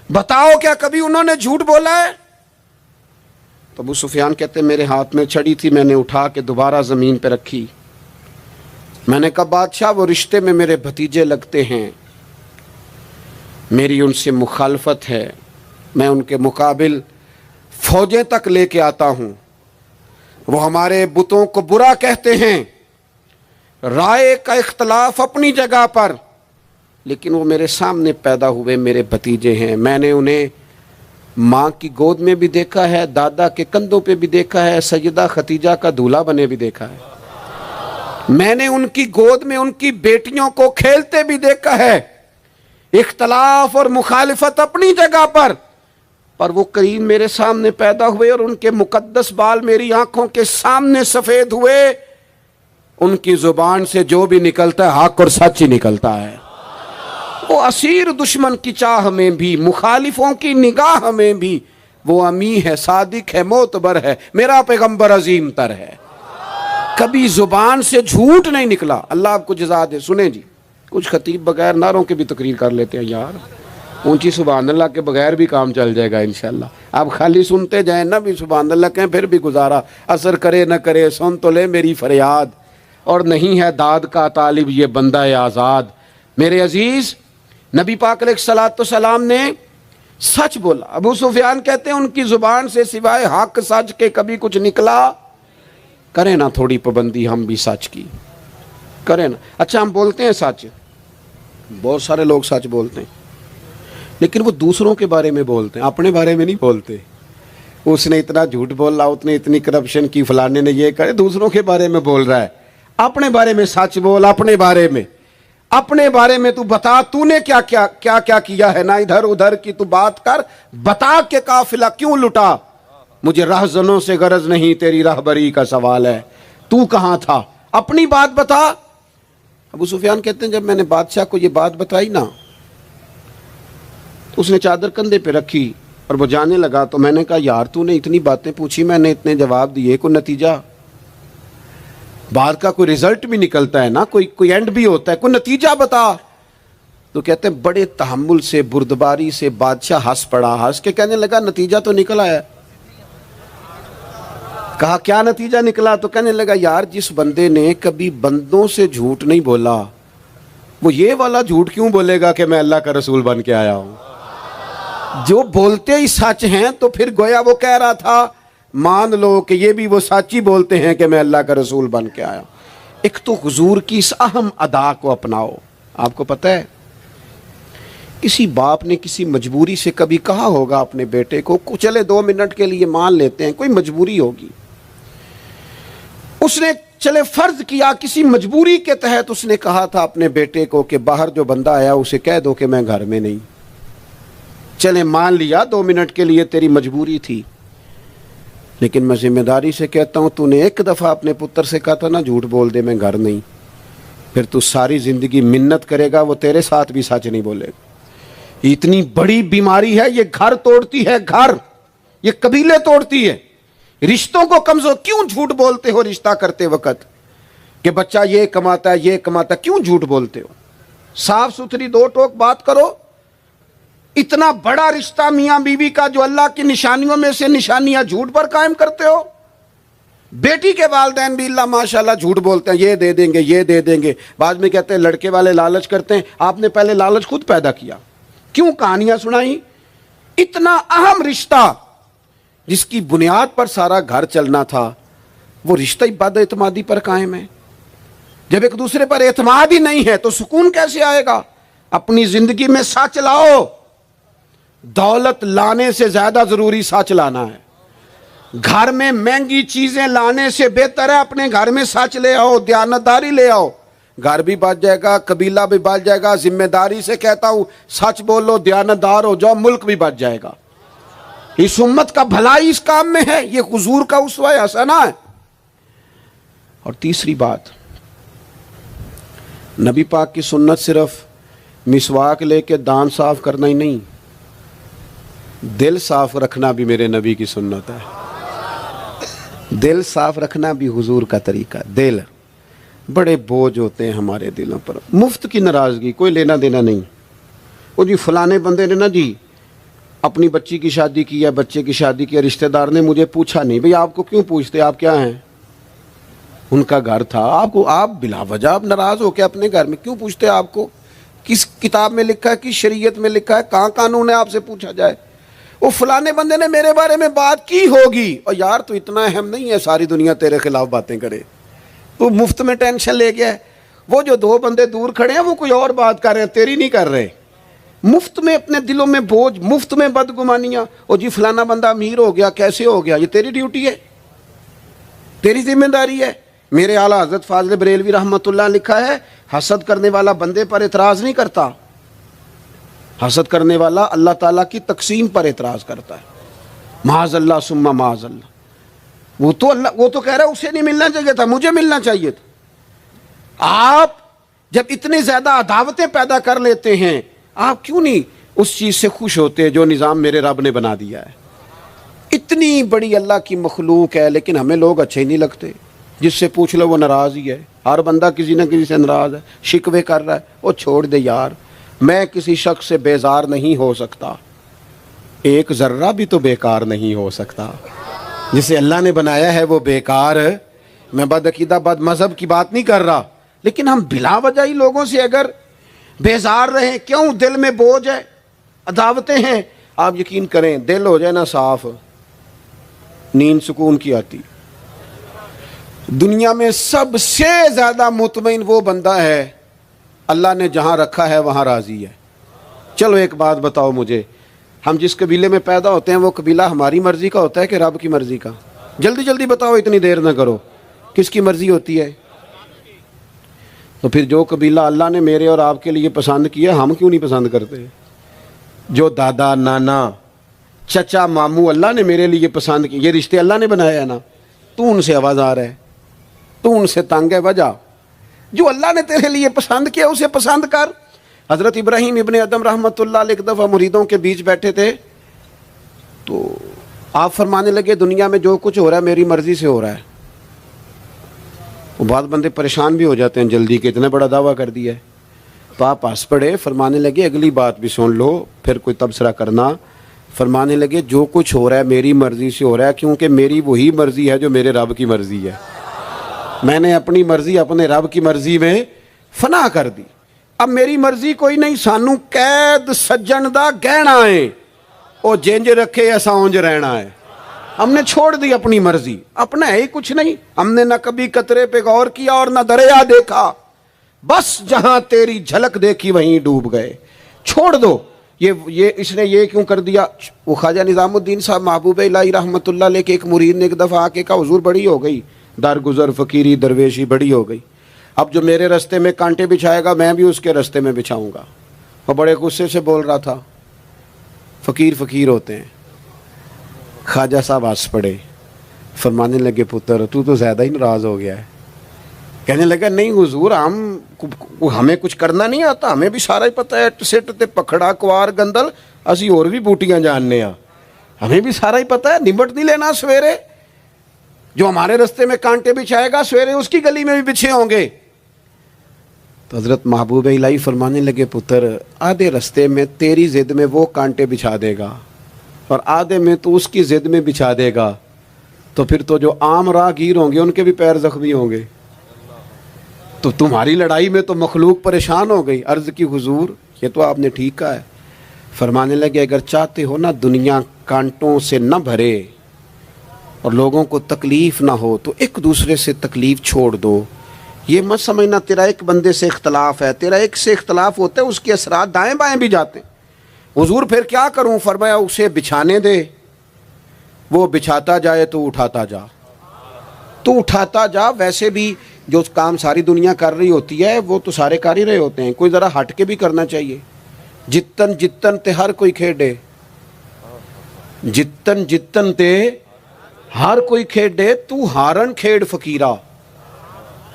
بتاؤ کیا کبھی انہوں نے جھوٹ بولا ہے؟ تو ابو سفیان کہتے ہیں میرے ہاتھ میں چھڑی تھی، میں نے اٹھا کے دوبارہ زمین پہ رکھی. میں نے کہا بادشاہ وہ رشتے میں میرے بھتیجے لگتے ہیں، میری ان سے مخالفت ہے، میں ان کے مقابل فوجیں تک لے کے آتا ہوں، وہ ہمارے بتوں کو برا کہتے ہیں. رائے کا اختلاف اپنی جگہ پر، لیکن وہ میرے سامنے پیدا ہوئے میرے بھتیجے ہیں. میں نے انہیں ماں کی گود میں بھی دیکھا ہے، دادا کے کندھوں پہ بھی دیکھا ہے، سیدہ ختیجہ کا دولہا بنے بھی دیکھا ہے. میں نے ان کی گود میں ان کی بیٹیوں کو کھیلتے بھی دیکھا ہے. اختلاف اور مخالفت اپنی جگہ پر وہ کریم میرے سامنے پیدا ہوئے اور ان کے مقدس بال میری آنکھوں کے سامنے سفید ہوئے. ان کی زبان سے جو بھی نکلتا ہے حق اور سچ ہی نکلتا ہے. وہ اسیر دشمن کی چاہ میں بھی، مخالفوں کی نگاہ میں بھی وہ امی ہے، صادق ہے، معتبر ہے، میرا پیغمبر عظیم تر ہے. کبھی زبان سے جھوٹ نہیں نکلا. اللہ آپ کو جزا دے. سنیں جی، کچھ خطیب بغیر نعروں کے بھی تقریر کر لیتے ہیں یار. اونچی سبحان اللہ کے بغیر بھی کام چل جائے گا انشاءاللہ. آپ خالی سنتے جائیں نہ بھی سبحان اللہ کہیں پھر بھی گزارا. اثر کرے نہ کرے سن تو لے میری فریاد، اور نہیں ہے داد کا طالب یہ بندہ آزاد. میرے عزیز نبی پاک علیہ الصلوۃ والسلام نے سچ بولا. ابو سفیان کہتے ہیں ان کی زبان سے سوائے حق سچ کے کبھی کچھ نکلا. کریں نا تھوڑی پابندی ہم بھی سچ کی کریں نا. اچھا ہم بولتے ہیں سچ، بہت سارے لوگ سچ بولتے ہیں، لیکن وہ دوسروں کے بارے میں بولتے ہیں، اپنے بارے میں نہیں بولتے. اس نے اتنا جھوٹ بولا، اس نے اتنی کرپشن کی، فلانے نے یہ کرے، دوسروں کے بارے میں بول رہا ہے. اپنے بارے میں سچ بول. اپنے بارے میں تو بتا تو نے کیا کیا ہے. نہ ادھر ادھر کی تو بات کر، بتا کہ قافلہ کیوں لٹا. مجھے راہزنوں سے غرض نہیں، تیری راہبری کا سوال ہے. تو کہاں تھا؟ اپنی بات بتا. ابو سفیان کہتے ہیں جب میں نے بادشاہ کو یہ بات بتائی نا تو اس نے چادر کندھے پہ رکھی اور وہ جانے لگا. تو میں نے کہا یار تو نے اتنی باتیں پوچھی، میں نے اتنے جواب دیے، کوئی نتیجہ بات کا کوئی رزلٹ بھی نکلتا ہے نا، کوئی اینڈ بھی ہوتا ہے، کوئی نتیجہ بتا. تو کہتے ہیں بڑے تحمل سے، بردباری سے بادشاہ ہنس پڑا. ہنس کے کہنے لگا نتیجہ تو نکل آیا. کہا کیا نتیجہ نکلا؟ تو کہنے لگا یار جس بندے نے کبھی بندوں سے جھوٹ نہیں بولا وہ یہ والا جھوٹ کیوں بولے گا کہ میں اللہ کا رسول بن کے آیا ہوں؟ جو بولتے ہی سچ ہیں تو پھر گویا وہ کہہ رہا تھا مان لو کہ یہ بھی وہ سچ ہی بولتے ہیں کہ میں اللہ کا رسول بن کے آیا ہوں۔ ایک تو حضور کی اس اہم ادا کو اپناؤ۔ آپ کو پتہ ہے کسی باپ نے کسی مجبوری سے کبھی کہا ہوگا اپنے بیٹے کو چلے 2 منٹ کے لیے مان لیتے ہیں کوئی مجبوری ہوگی، اس نے چلے فرض کیا کسی مجبوری کے تحت اس نے کہا تھا اپنے بیٹے کو کہ باہر جو بندہ آیا اسے کہہ دو کہ میں گھر میں نہیں، چلے مان لیا 2 منٹ کے لیے تیری مجبوری تھی، لیکن میں ذمہ داری سے کہتا ہوں تو نے ایک دفعہ اپنے پتر سے کہا تھا نا جھوٹ بول دے میں گھر نہیں، پھر تو ساری زندگی منت کرے گا وہ تیرے ساتھ بھی سچ نہیں بولے گا۔ اتنی بڑی بیماری ہے یہ، گھر توڑتی ہے، گھر یہ قبیلے توڑتی ہے، رشتوں کو کمزور۔ کیوں جھوٹ بولتے ہو رشتہ کرتے وقت کہ بچہ یہ کماتا ہے یہ کماتا ہے؟ کیوں جھوٹ بولتے ہو؟ صاف ستھری 2 ٹوک بات کرو۔ اتنا بڑا رشتہ میاں بیوی کا جو اللہ کی نشانیوں میں سے نشانیاں جھوٹ پر قائم کرتے ہو۔ بیٹی کے والدین بھی اللہ ماشاءاللہ جھوٹ بولتے ہیں، یہ دے دیں گے یہ دے دیں گے، بعد میں کہتے ہیں لڑکے والے لالچ کرتے ہیں۔ آپ نے پہلے لالچ خود پیدا کیا، کیوں کہانیاں سنائی؟ اتنا اہم رشتہ جس کی بنیاد پر سارا گھر چلنا تھا وہ رشتہ بد اعتمادی پر قائم ہے۔ جب ایک دوسرے پر اعتماد ہی نہیں ہے تو سکون کیسے آئے گا؟ اپنی زندگی میں سچ لاؤ۔ دولت لانے سے زیادہ ضروری سچ لانا ہے۔ گھر میں مہنگی چیزیں لانے سے بہتر ہے اپنے گھر میں سچ لے آؤ، دیانتداری لے آؤ، گھر بھی بچ جائے گا، قبیلہ بھی بچ جائے گا۔ ذمہ داری سے کہتا ہوں سچ بولو، دیانتدار ہو جاؤ، ملک بھی بچ جائے گا۔ اس امت کا بھلائی اس کام میں ہے، یہ حضور کا اسوہ حسنہ ہے۔ اور تیسری بات، نبی پاک کی سنت صرف مسواک لے کے دان صاف کرنا ہی نہیں، دل صاف رکھنا بھی میرے نبی کی سنت ہے۔ دل صاف رکھنا بھی حضور کا طریقہ ہے۔ دل بڑے بوجھ ہوتے ہیں ہمارے دلوں پر، مفت کی ناراضگی، کوئی لینا دینا نہیں۔ وہ جی فلانے بندے نے نا جی اپنی بچی کی شادی کی ہے، بچے کی شادی کی ہے، رشتہ دار نے مجھے پوچھا نہیں۔ بھئی آپ کو کیوں پوچھتے، آپ کیا ہیں؟ ان کا گھر تھا، آپ بلا وجہ آپ ناراض ہو کے اپنے گھر میں کیوں پوچھتے؟ آپ کو کس کتاب میں لکھا ہے، کس شریعت میں لکھا ہے، کہاں قانون ہے آپ سے پوچھا جائے؟ وہ فلانے بندے نے میرے بارے میں بات کی ہوگی، اور یار تو اتنا اہم نہیں ہے ساری دنیا تیرے خلاف باتیں کرے، تو مفت میں ٹینشن لے گیا ہے۔ وہ جو 2 بندے دور کھڑے ہیں وہ کوئی اور بات کر رہے ہیں، تیری نہیں کر رہے۔ مفت میں اپنے دلوں میں بوجھ، مفت میں بدگمانیاں۔ اور جی فلانا بندہ امیر ہو گیا، کیسے ہو گیا؟ یہ تیری ڈیوٹی ہے، تیری ذمہ داری ہے۔ میرے اعلیٰ حضرت فاضل بریلوی رحمۃ اللہ لکھا ہے حسد کرنے والا بندے پر اعتراض نہیں کرتا، حسد کرنے والا اللہ تعالیٰ کی تقسیم پر اعتراض کرتا ہے۔ معاذ اللہ ثم معاذ اللہ۔ وہ تو کہہ رہا ہے اسے نہیں ملنا چاہیے تھا، مجھے ملنا چاہیے تھا۔ آپ جب اتنی زیادہ عداوتیں پیدا کر لیتے ہیں، آپ کیوں نہیں اس چیز سے خوش ہوتے جو نظام میرے رب نے بنا دیا ہے؟ اتنی بڑی اللہ کی مخلوق ہے، لیکن ہمیں لوگ اچھے ہی نہیں لگتے۔ جس سے پوچھ لو وہ ناراض ہی ہے، ہر بندہ کسی نہ کسی سے ناراض ہے، شکوے کر رہا ہے۔ وہ چھوڑ دے یار، میں کسی شخص سے بیزار نہیں ہو سکتا، ایک ذرہ بھی تو بیکار نہیں ہو سکتا۔ جسے اللہ نے بنایا ہے وہ بیکار ہے۔ میں بد عقیدہ بد مذہب کی بات نہیں کر رہا، لیکن ہم بلا وجہ ہی لوگوں سے اگر بیزار رہیں، کیوں؟ دل میں بوجھ ہے، عداوتیں ہیں۔ آپ یقین کریں دل ہو جائے نا صاف، نیند سکون کی آتی۔ دنیا میں سب سے زیادہ مطمئن وہ بندہ ہے اللہ نے جہاں رکھا ہے وہاں راضی ہے۔ چلو ایک بات بتاؤ مجھے، ہم جس قبیلے میں پیدا ہوتے ہیں وہ قبیلہ ہماری مرضی کا ہوتا ہے کہ رب کی مرضی کا؟ جلدی جلدی بتاؤ، اتنی دیر نہ کرو، کس کی مرضی ہوتی ہے؟ تو پھر جو قبیلہ اللہ نے میرے اور آپ کے لیے پسند کیا ہم کیوں نہیں پسند کرتے؟ جو دادا نانا چچا ماموں اللہ نے میرے لیے پسند کی، یہ رشتے اللہ نے بنایا ہے نا، تو ان سے آواز آ رہا ہے، تو ان سے تنگ ہے، وجہ جو اللہ نے تیرے لیے پسند کیا اسے پسند کر۔ حضرت ابراہیم ابن ادم رحمۃ اللہ علیہ ایک دفعہ مریدوں کے بیچ بیٹھے تھے، تو آپ فرمانے لگے دنیا میں جو کچھ ہو رہا ہے میری مرضی سے ہو رہا ہے۔ وہ بعض بندے پریشان بھی ہو جاتے ہیں جلدی کہ اتنا بڑا دعویٰ کر دیا ہے، تو آپ ہنس پڑے، فرمانے لگے اگلی بات بھی سن لو پھر کوئی تبصرہ کرنا۔ فرمانے لگے جو کچھ ہو رہا ہے میری مرضی سے ہو رہا ہے، کیونکہ میری وہی مرضی ہے جو میرے رب کی مرضی ہے۔ میں نے اپنی مرضی اپنے رب کی مرضی میں فنا کر دی۔ اب میری مرضی کوئی نہیں، سانو قید سجن دا گہنا ہے، او جنج رکھے ایسا اونج رہنا ہے۔ ہم نے چھوڑ دی اپنی مرضی، اپنا ہے ہی کچھ نہیں، ہم نے نہ کبھی قطرے پہ غور کیا اور نہ دریا دیکھا، بس جہاں تیری جھلک دیکھی وہیں ڈوب گئے۔ چھوڑ دو یہ اس نے یہ کیوں کر دیا۔ وہ خواجہ نظام الدین صاحب محبوب الہی رحمۃ اللہ علیہ کے ایک مرید نے ایک دفعہ آ کے کہا حضور بڑی ہو گئی درگزر فقیری درویشی بڑی ہو گئی، اب جو میرے رستے میں کانٹے بچھائے گا میں بھی اس کے رستے میں بچھاؤں گا۔ وہ بڑے غصے سے بول رہا تھا، فقیر ہوتے ہیں۔ خواجہ صاحب ہنس پڑے، فرمانے لگے پتر تو زیادہ ہی ناراض ہو گیا ہے۔ کہنے لگا نہیں حضور ہمیں کچھ کرنا نہیں آتا، ہمیں بھی سارا ہی پتہ ہے، سٹ تے پکھڑا کوار گندل اسی اور بھی بوٹیاں جاننے ہاں، ہمیں بھی سارا ہی پتہ ہے، نمٹ نہیں لینا سویرے، جو ہمارے رستے میں کانٹے بچھائے گا سویرے اس کی گلی میں بھی بچھے ہوں گے۔ تو حضرت محبوب الہی فرمانے لگے پتر آدھے رستے میں تیری ضد میں وہ کانٹے بچھا دے گا اور آدھے میں تو اس کی ضد میں بچھا دے گا، تو پھر تو جو عام راہگیر ہوں گے ان کے بھی پیر زخمی ہوں گے، تو تمہاری لڑائی میں تو مخلوق پریشان ہو گئی۔ عرض کی حضور یہ تو آپ نے ٹھیک کہا ہے۔ فرمانے لگے اگر چاہتے ہو نا دنیا کانٹوں سے نہ بھرے اور لوگوں کو تکلیف نہ ہو تو ایک دوسرے سے تکلیف چھوڑ دو۔ یہ مت سمجھنا تیرا ایک بندے سے اختلاف ہے، تیرا ایک سے اختلاف ہوتا ہے اس کے اثرات دائیں بائیں بھی جاتے ہیں۔ حضور پھر کیا کروں؟ فرمایا اسے بچھانے دے، وہ بچھاتا جائے تو اٹھاتا جا، تو اٹھاتا جا۔ ویسے بھی جو کام ساری دنیا کر رہی ہوتی ہے وہ تو سارے کر ہی رہے ہوتے ہیں، کوئی ذرا ہٹ کے بھی کرنا چاہیے۔ جتن تے ہر کوئی کھیڈے، جتن تے ہر کوئی کھیڈے، تو ہارن کھیڈ فقیرا،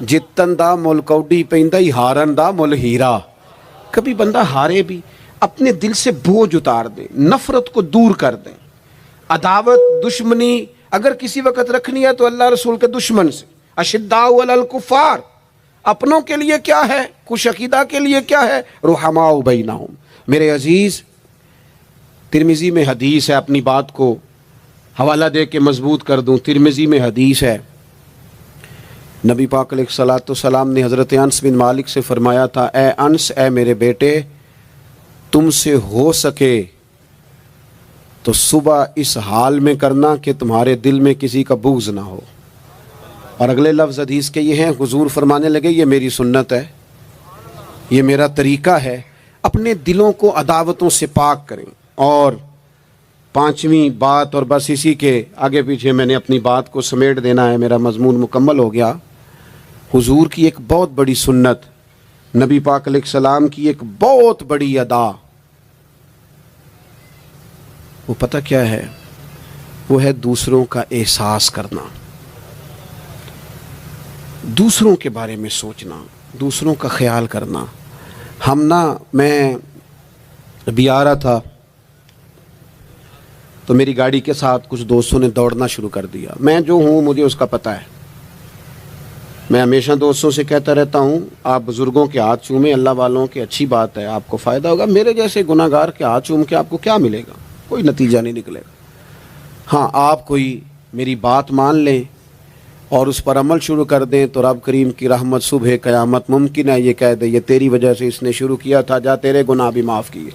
جتن دا مل کوڈی پیندا ہی ہارن دا مل ہیرا۔ کبھی بندہ ہارے بھی اپنے دل سے بوجھ اتار دے، نفرت کو دور کر دیں، عداوت دشمنی اگر کسی وقت رکھنی ہے تو اللہ رسول کے دشمن سے۔ اشداء علی الکفار، اپنوں کے لیے کیا ہے، خوش عقیدہ کے لیے کیا ہے، رحماء بینہم۔ میرے عزیز ترمذی میں حدیث ہے، اپنی بات کو حوالہ دے کے مضبوط کر دوں، ترمذی میں حدیث ہے، نبی پاک علیہ الصلوۃ والسلام نے حضرت انس بن مالک سے فرمایا تھا، اے انس اے میرے بیٹے تم سے ہو سکے تو صبح اس حال میں کرنا کہ تمہارے دل میں کسی کا بغض نہ ہو۔ اور اگلے لفظ حدیث کے یہ ہیں، حضور فرمانے لگے یہ میری سنت ہے، یہ میرا طریقہ ہے، اپنے دلوں کو عداوتوں سے پاک کریں۔ اور پانچویں بات، اور بس اسی کے آگے پیچھے میں نے اپنی بات کو سمیٹ دینا ہے، میرا مضمون مکمل ہو گیا۔ حضور کی ایک بہت بڑی سنت، نبی پاک علیہ السلام کی ایک بہت بڑی ادا، وہ پتہ کیا ہے؟ وہ ہے دوسروں کا احساس کرنا، دوسروں کے بارے میں سوچنا، دوسروں کا خیال کرنا۔ میں ابھی آ رہا تھا تو میری گاڑی کے ساتھ کچھ دوستوں نے دوڑنا شروع کر دیا۔ میں جو ہوں مجھے اس کا پتہ ہے، میں ہمیشہ دوستوں سے کہتا رہتا ہوں آپ بزرگوں کے ہاتھ چومیں، اللہ والوں کی اچھی بات ہے، آپ کو فائدہ ہوگا۔ میرے جیسے گناہ گار کے ہاتھ چوم کے آپ کو کیا ملے گا؟ کوئی نتیجہ نہیں نکلے گا۔ ہاں آپ کوئی میری بات مان لیں اور اس پر عمل شروع کر دیں تو رب کریم کی رحمت صبح قیامت ممکن ہے یہ کہہ دے یہ تیری وجہ سے اس نے شروع کیا تھا، جا تیرے گناہ بھی معاف کیے۔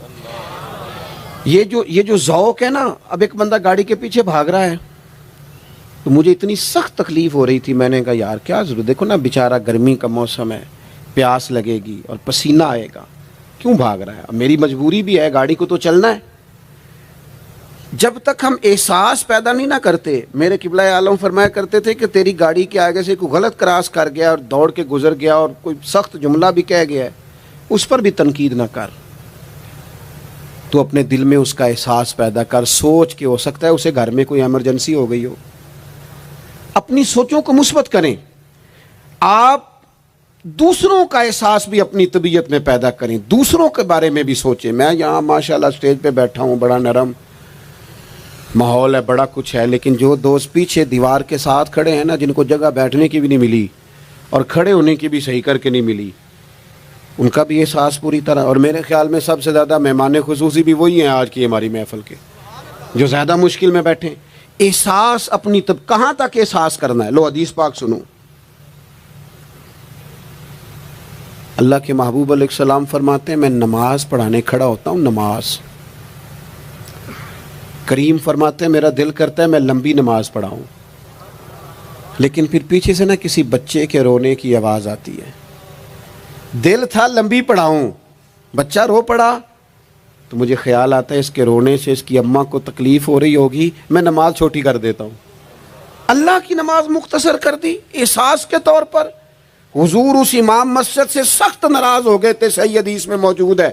یہ جو ذوق ہے نا، اب ایک بندہ گاڑی کے پیچھے بھاگ رہا ہے تو مجھے اتنی سخت تکلیف ہو رہی تھی، میں نے کہا یار کیا ضرورت، دیکھو نا بیچارہ گرمی کا موسم ہے، پیاس لگے گی اور پسینہ آئے گا، کیوں بھاگ رہا ہے؟ اب میری مجبوری بھی ہے، گاڑی کو تو چلنا ہے۔ جب تک ہم احساس پیدا نہیں نہ کرتے، میرے قبلہ عالم فرمایا کرتے تھے کہ تیری گاڑی کے آگے سے کوئی غلط کراس کر گیا اور دوڑ کے گزر گیا اور کوئی سخت جملہ بھی کہہ گیا ہے، اس پر بھی تنقید نہ کر، تو اپنے دل میں اس کا احساس پیدا کر، سوچ کے ہو سکتا ہے اسے گھر میں کوئی ایمرجنسی ہو گئی ہو۔ اپنی سوچوں کو مثبت کریں، آپ دوسروں کا احساس بھی اپنی طبیعت میں پیدا کریں، دوسروں کے بارے میں بھی سوچیں۔ میں یہاں ماشاءاللہ اسٹیج پہ بیٹھا ہوں، بڑا نرم ماحول ہے، بڑا کچھ ہے، لیکن جو دوست پیچھے دیوار کے ساتھ کھڑے ہیں نا، جن کو جگہ بیٹھنے کی بھی نہیں ملی اور کھڑے ہونے کی بھی صحیح کر کے نہیں ملی، ان کا بھی احساس پوری طرح، اور میرے خیال میں سب سے زیادہ مہمان خصوصی بھی وہی ہیں آج کی ہماری محفل کے، جو زیادہ مشکل میں بیٹھے. احساس اپنی کہاں تک احساس کرنا ہے؟ لو حدیث پاک سنو. اللہ کے محبوب علیہ السلام فرماتے ہیں میں نماز پڑھانے کھڑا ہوتا ہوں، نماز. کریم فرماتے ہیں میرا دل کرتا ہے میں لمبی نماز پڑھاؤں، لیکن پھر پیچھے سے نا کسی بچے کے رونے کی آواز آتی ہے. دل تھا لمبی پڑھاؤں، بچہ رو پڑا تو مجھے خیال آتا ہے اس کے رونے سے اس کی اماں کو تکلیف ہو رہی ہوگی، میں نماز چھوٹی کر دیتا ہوں. اللہ کی نماز مختصر کر دی احساس کے طور پر. حضور اس امام مسجد سے سخت ناراض ہو گئے تھے، صحیح حدیث میں موجود ہے،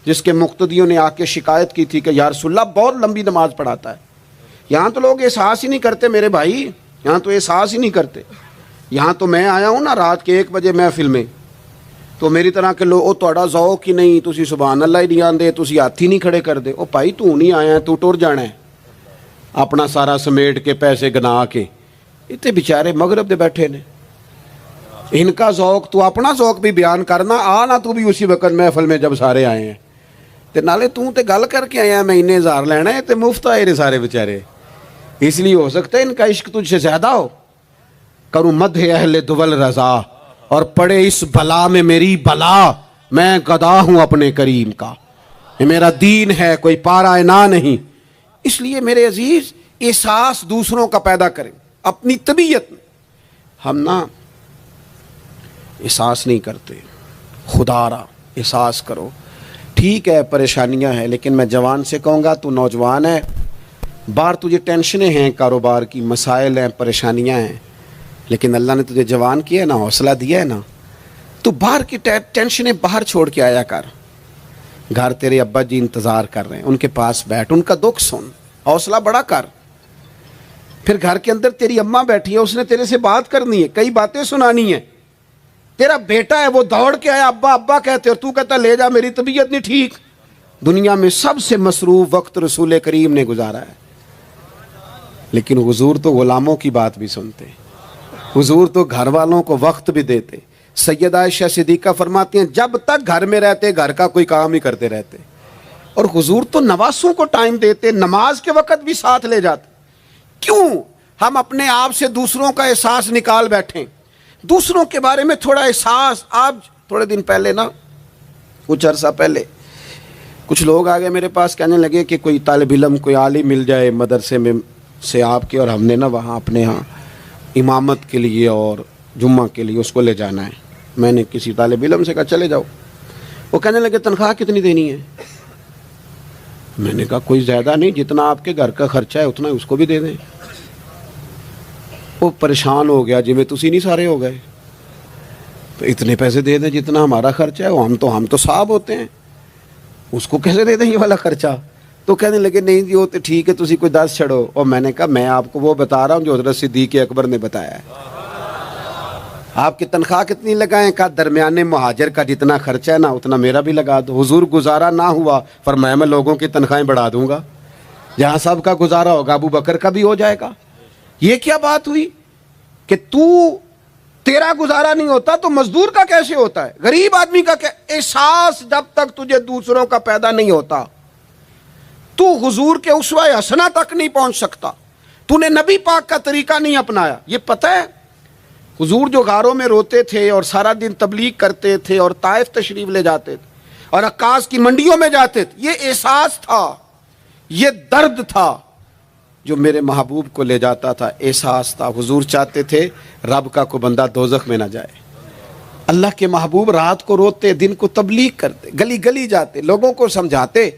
جس کے مقتدیوں نے آ کے شکایت کی تھی کہ یا رسول اللہ بہت لمبی نماز پڑھاتا ہے. یہاں تو لوگ احساس ہی نہیں کرتے میرے بھائی، یہاں تو احساس ہی نہیں کرتے. یہاں تو میں آیا ہوں نا رات کے 1 بجے محفل میں، تو میری طرح کے لوگ تہاڈا ذوق ہی نہیں، تسی سبحان اللہ ہی نہیں آندے، تسی ہاتھ ہی نہیں کھڑے کر دے. او بھائی تو نہیں آیا ہے، تو ٹر جانا ہے اپنا سارا سمیٹ کے پیسے گنا کے. اتنے بیچارے مغرب دے بیٹھے نے، ان کا ذوق تو اپنا ذوق بھی بیان کرنا. آ نا تو بھی اسی وقت محفل میں جب سارے آئے ہیں، تے نالے تو تے گل کر کے آیا میں انہیں ہزار لینا ہے تے مفت آئے رہے سارے بیچارے. اس لیے ہو سکتا ہے ان کا عشق تجھ سے زیادہ ہو. کروں مدح اہل دول رضا اور پڑے اس بلا میں میری بلا، میں گدا ہوں اپنے کریم کا، یہ میرا دین ہے کوئی پارا انا نہیں. اس لیے میرے عزیز احساس دوسروں کا پیدا کریں اپنی طبیعت میں. ہم نا احساس نہیں کرتے. خدا را احساس کرو. ٹھیک ہے پریشانیاں ہیں، لیکن میں جوان سے کہوں گا تو نوجوان ہے، باہر تجھے ٹینشنیں ہیں، کاروبار کی مسائل ہیں، پریشانیاں ہیں، لیکن اللہ نے تجھے جوان کیا ہے نا، حوصلہ دیا ہے نا، تو باہر کی ٹینشنیں باہر چھوڑ کے آیا کر. گھر تیرے ابا جی انتظار کر رہے ہیں، ان کے پاس بیٹھ، ان کا دکھ سن، حوصلہ بڑا کر. پھر گھر کے اندر تیری اماں بیٹھی ہے، اس نے تیرے سے بات کرنی ہے، کئی باتیں سنانی ہیں. تیرا بیٹا ہے وہ دوڑ کے آیا ابا ابا کہتے، اور تو کہتا لے جا میری طبیعت نہیں ٹھیک. دنیا میں سب سے مصروف وقت رسول کریم نے گزارا ہے، لیکن حضور تو غلاموں کی بات بھی سنتے، حضور تو گھر والوں کو وقت بھی دیتے. سیدہ عائشہ صدیقہ فرماتی ہیں جب تک گھر میں رہتے گھر کا کوئی کام ہی کرتے رہتے. اور حضور تو نواسوں کو ٹائم دیتے، نماز کے وقت بھی ساتھ لے جاتے. کیوں ہم اپنے آپ سے دوسروں کا احساس نکال بیٹھیں، دوسروں کے بارے میں تھوڑا احساس. آپ تھوڑے دن پہلے نا، کچھ عرصہ پہلے کچھ لوگ آ گئے میرے پاس، کہنے لگے کہ کوئی طالب علم کوئی عالم مل جائے مدرسے میں سے آپ کے، اور ہم نے نا وہاں اپنے ہاں امامت کے لیے اور جمعہ کے لیے اس کو لے جانا ہے. میں نے کسی طالب علم سے کہا چلے جاؤ. وہ کہنے لگے تنخواہ کتنی دینی ہے؟ میں نے کہا کوئی زیادہ نہیں، جتنا آپ کے گھر کا خرچہ ہے اتنا اس کو بھی دے دیں. وہ پریشان ہو گیا، جی میں تسی نہیں سارے ہو گئے، تو اتنے پیسے دے دیں جتنا ہمارا خرچہ ہے. وہ ہم تو صاحب ہوتے ہیں، اس کو کیسے دے دیں یہ والا خرچہ؟ تو کہنے لگے نہیں جی وہ تو ٹھیک ہے تسی کوئی 10 چھڑو. اور میں نے کہا میں آپ کو وہ بتا رہا ہوں جو حضرت صدیق اکبر نے بتایا ہے. آپ کی تنخواہ کتنی لگائیں؟ کہا درمیانے مہاجر کا جتنا خرچہ ہے نا اتنا میرا بھی لگا دو. حضور گزارا نہ ہوا فرمایا میں لوگوں کی تنخواہیں بڑھا دوں گا، جہاں سب کا گزارا ہوگا ابو بکر کا بھی ہو جائے گا. یہ کیا بات ہوئی کہ تیرا گزارا نہیں ہوتا تو مزدور کا کیسے ہوتا ہے، غریب آدمی کا کیا؟ احساس جب تک تجھے دوسروں کا پیدا نہیں ہوتا تو حضور کے اسوہ حسنہ تک نہیں پہنچ سکتا. تو نے نبی پاک کا طریقہ نہیں اپنایا. یہ پتہ ہے حضور جو غاروں میں روتے تھے اور سارا دن تبلیغ کرتے تھے اور طائف تشریف لے جاتے تھے اور عکاظ کی منڈیوں میں جاتے تھے، یہ احساس تھا، یہ درد تھا جو میرے محبوب کو لے جاتا تھا. احساس تھا. حضور چاہتے تھے رب کا کوئی بندہ دوزخ میں نہ جائے. اللہ کے محبوب رات کو روتے، دن کو تبلیغ کرتے، گلی گلی جاتے، لوگوں کو سمجھاتے.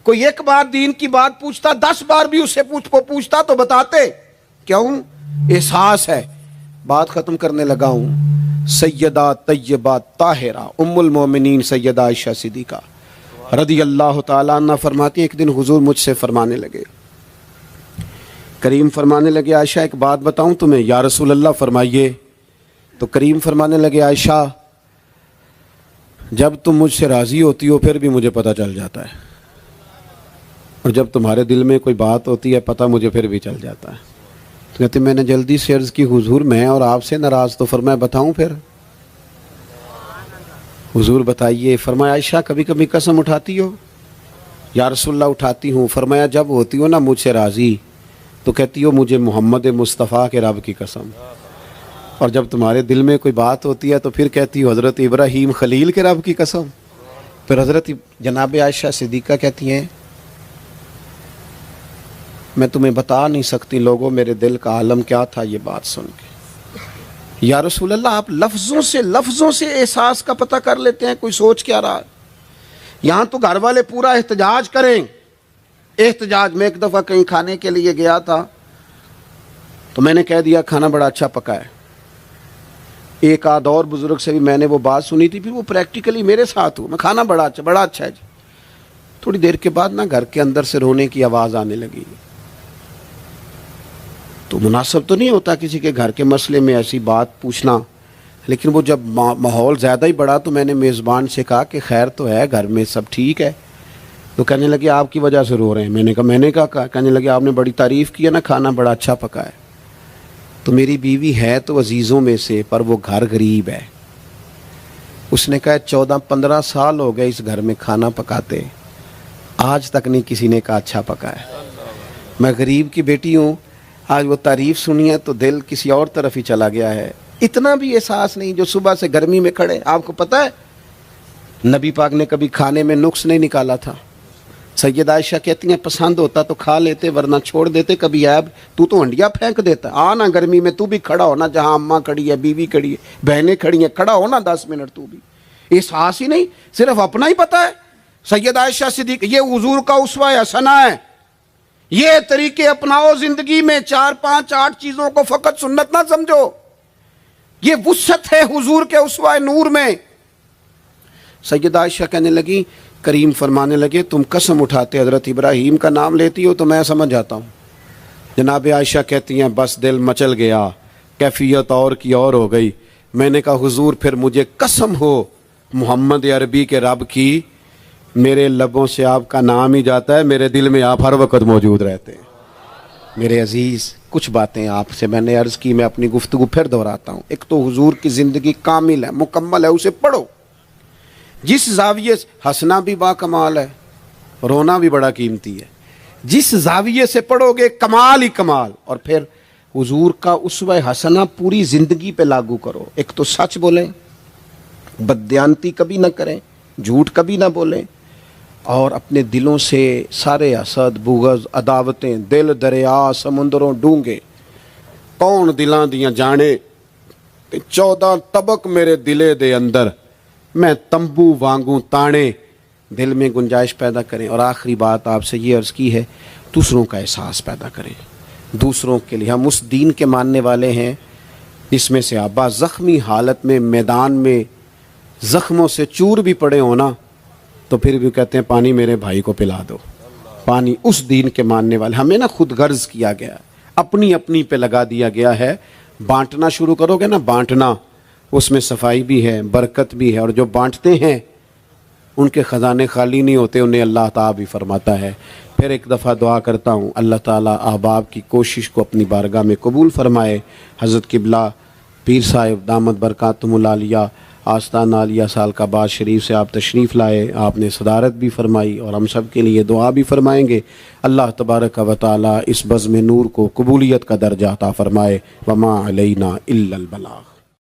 کوئی ایک بار دین کی بات پوچھتا 10 بار بھی اس سے پوچھتا تو بتاتے. کیوں؟ احساس ہے. بات ختم کرنے لگا ہوں. سیدہ طیبہ طاہرہ ام المومنین سیدہ عائشہ صدیقہ رضی اللہ تعالیٰ عنہ فرماتی ایک دن حضور مجھ سے فرمانے لگے، کریم فرمانے لگے عائشہ ایک بات بتاؤں تمہیں؟ یا رسول اللہ فرمائیے. تو کریم فرمانے لگے عائشہ جب تم مجھ سے راضی ہوتی ہو پھر بھی مجھے پتہ چل جاتا ہے، اور جب تمہارے دل میں کوئی بات ہوتی ہے پتہ مجھے پھر بھی چل جاتا ہے. تو کہتے میں نے جلدی سے عرض کی حضور میں اور آپ سے ناراض. تو فرمایا بتاؤں پھر؟ حضور بتائیے. فرمایا عائشہ کبھی کبھی قسم اٹھاتی ہو؟ یا رسول اللہ اٹھاتی ہوں. فرمایا جب ہوتی ہو نا مجھ سے راضی تو کہتی ہو مجھے محمد مصطفیٰ کے رب کی قسم, اور جب تمہارے دل میں کوئی بات ہوتی ہے تو پھر کہتی ہو حضرت ابراہیم خلیل کے رب کی قسم. پھر حضرت جناب عائشہ صدیقہ کہتی ہیں میں تمہیں بتا نہیں سکتی لوگوں میرے دل کا عالم کیا تھا یہ بات سن کے. یا رسول اللہ آپ لفظوں سے احساس کا پتہ کر لیتے ہیں کوئی سوچ کیا رہا. یہاں تو گھر والے پورا احتجاج کریں. احتجاج میں ایک دفعہ کہیں کھانے کے لیے گیا تھا تو میں نے کہہ دیا کھانا بڑا اچھا پکا ہے. ایک آدھ اور بزرگ سے بھی میں نے وہ بات سنی تھی, پھر وہ پریکٹیکلی میرے ساتھ ہوں, میں کھانا بڑا اچھا ہے جی. تھوڑی دیر کے بعد نا گھر کے اندر سے رونے کی آواز آنے لگی. تو مناسب تو نہیں ہوتا کسی کے گھر کے مسئلے میں ایسی بات پوچھنا, لیکن وہ جب ماحول زیادہ ہی بڑا تو میں نے میزبان سے کہا کہ خیر تو ہے گھر میں سب ٹھیک ہے. تو کہنے لگے آپ کی وجہ سے رو رہے ہیں. میں نے کہا کہنے لگے آپ نے بڑی تعریف کی ہے نا کھانا بڑا اچھا پکا ہے. تو میری بیوی ہے تو عزیزوں میں سے پر وہ گھر غریب ہے. اس نے کہا 14-15 سال ہو گئے اس گھر میں کھانا پکاتے, آج تک نہیں کسی نے کہا اچھا پکا ہے. میں غریب کی بیٹی ہوں, آج وہ تعریف سنی ہے تو دل کسی اور طرف ہی چلا گیا ہے. اتنا بھی احساس نہیں جو صبح سے گرمی میں کھڑے. آپ کو پتہ ہے نبی پاک نے کبھی کھانے میں نقص نہیں نکالا تھا. سیدہ عائشہ کہتی ہیں پسند ہوتا تو کھا لیتے ورنہ چھوڑ دیتے. کبھی عیب تو ہنڈیا پھینک دیتا. آنا گرمی میں تو بھی کھڑا ہونا جہاں اماں کھڑی ہے, بیوی کھڑی ہے, بہنیں کھڑی ہیں, کھڑا ہونا 10 منٹ تو بھی. احساس ہی نہیں, صرف اپنا ہی پتہ ہے. سیدہ عائشہ صدیق یہ حضور کا اسوہ حسنہ ہے. یہ طریقے اپناؤ زندگی میں. 4-5-8 چیزوں کو فقط سنت نہ سمجھو, یہ وسعت ہے حضور کے اسوہ نور میں. سیدہ عائشہ کہنے لگی کریم فرمانے لگے تم قسم اٹھاتے حضرت ابراہیم کا نام لیتی ہو تو میں سمجھ جاتا ہوں. جناب عائشہ کہتی ہیں بس دل مچل گیا, کیفیت اور کی اور ہو گئی. میں نے کہا حضور پھر مجھے قسم ہو محمد عربی کے رب کی, میرے لبوں سے آپ کا نام ہی جاتا ہے, میرے دل میں آپ ہر وقت موجود رہتے ہیں. میرے عزیز کچھ باتیں آپ سے میں نے عرض کی, میں اپنی گفتگو پھر دہراتا ہوں. ایک تو حضور کی زندگی کامل ہے, مکمل ہے, اسے پڑھو. جس زاویے سے ہنسنا بھی با کمال ہے, رونا بھی بڑا قیمتی ہے. جس زاویے سے پڑھو گے کمال ہی کمال. اور پھر حضور کا اسوہ حسنہ پوری زندگی پہ لاگو کرو. ایک تو سچ بولیں, بددیانتی کبھی نہ کریں, جھوٹ کبھی نہ بولیں, اور اپنے دلوں سے سارے حسد بغض عداوتیں دل دریا سمندروں ڈونگے کون دلاں دیاں جانے 14 طبق میرے دلے دے اندر میں تمبو وانگوں تانے, دل میں گنجائش پیدا کریں. اور آخری بات آپ سے یہ عرض کی ہے دوسروں کا احساس پیدا کریں. دوسروں کے لیے ہم اس دین کے ماننے والے ہیں جس میں سے آبا زخمی حالت میں میدان میں زخموں سے چور بھی پڑے ہونا تو پھر بھی کہتے ہیں پانی میرے بھائی کو پلا دو. پانی اس دین کے ماننے والے. ہمیں نا خود غرض کیا گیا, اپنی پہ لگا دیا گیا ہے. بانٹنا شروع کرو گے نا, بانٹنا, اس میں صفائی بھی ہے, برکت بھی ہے, اور جو بانٹتے ہیں ان کے خزانے خالی نہیں ہوتے, انہیں اللہ تعالیٰ بھی فرماتا ہے. پھر ایک دفعہ دعا کرتا ہوں اللہ تعالیٰ احباب کی کوشش کو اپنی بارگاہ میں قبول فرمائے. حضرت قبلہ پیر صاحب دامت برکاتہم العالیہ آستانہ عالیہ سال کا بعد شریف سے آپ تشریف لائے, آپ نے صدارت بھی فرمائی اور ہم سب کے لیے دعا بھی فرمائیں گے. اللہ تبارک و تعالیٰ اس بزم نور کو قبولیت کا درجہ عطا فرمائے. وما علینا الا البلاغ.